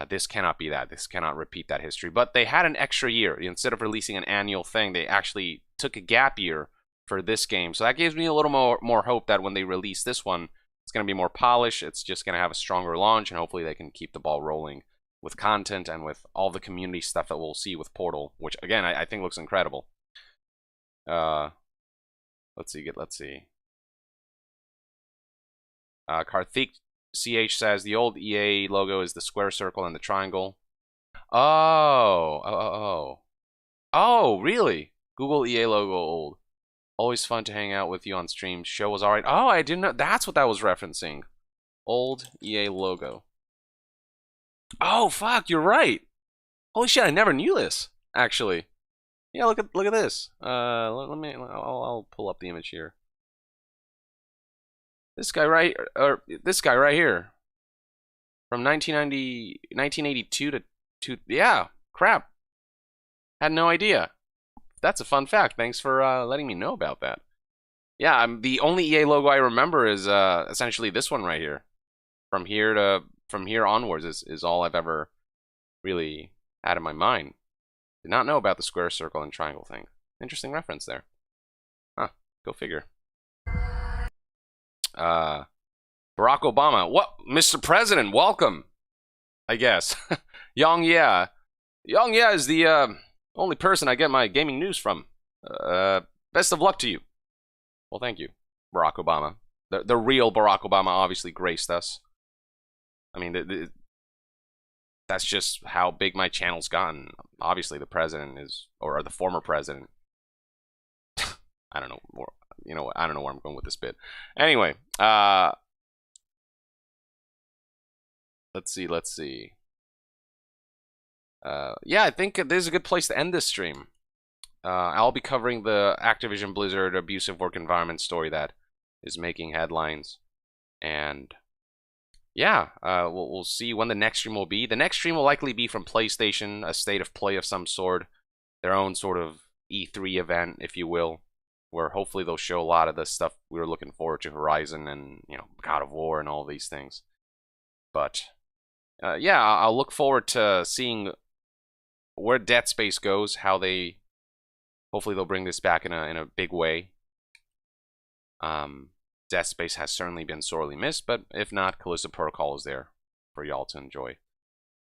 This cannot be that. This cannot repeat that history. But they had an extra year. Instead of releasing an annual thing, they actually took a gap year for this game. So that gives me a little more hope that when they release this one, it's going to be more polished. It's just going to have a stronger launch, and hopefully they can keep the ball rolling with content and with all the community stuff that we'll see with Portal, which, again, I think looks incredible. Let's see. Karthik CH says the old EA logo is the square circle and the triangle. Oh, really? Google EA logo old. Always fun to hang out with you on stream. Show was alright. Oh, I didn't know. That's what that was referencing. Old EA logo. Oh, fuck, you're right. Holy shit, I never knew this, actually. Yeah, look at this. I'll pull up the image here. This guy right here. From 1982 to yeah, crap. Had no idea. That's a fun fact. Thanks for letting me know about that. Yeah, the only EA logo I remember is essentially this one right here. From here onwards is all I've ever really had in my mind. Did not know about the square, circle, and triangle thing. Interesting reference there. Huh, go figure. Barack Obama. What? Mr. President, welcome. I guess. YongYea. YongYea is the only person I get my gaming news from. Best of luck to you. Well, thank you, Barack Obama. The real Barack Obama obviously graced us. I mean, that's just how big my channel's gotten. Obviously, the president is, or the former president. I don't know. I don't know where I'm going with this bit. Anyway, let's see. Yeah, I think this is a good place to end this stream. I'll be covering the Activision Blizzard abusive work environment story that is making headlines, and yeah, we'll see when the next stream will be. The next stream will likely be from PlayStation, a state of play of some sort, their own sort of E3 event, if you will, where hopefully they'll show a lot of the stuff we were looking forward to, Horizon and God of War and all these things. But yeah, I'll look forward to seeing where Dead Space goes, how they hopefully they'll bring this back in a big way. Dead Space has certainly been sorely missed, but if not, Callisto Protocol is there for y'all to enjoy.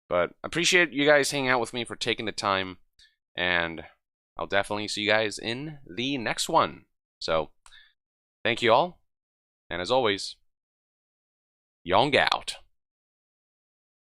But I appreciate you guys hanging out with me, for taking the time, and I'll definitely see you guys in the next one. So, thank you all, and as always, YongYea out.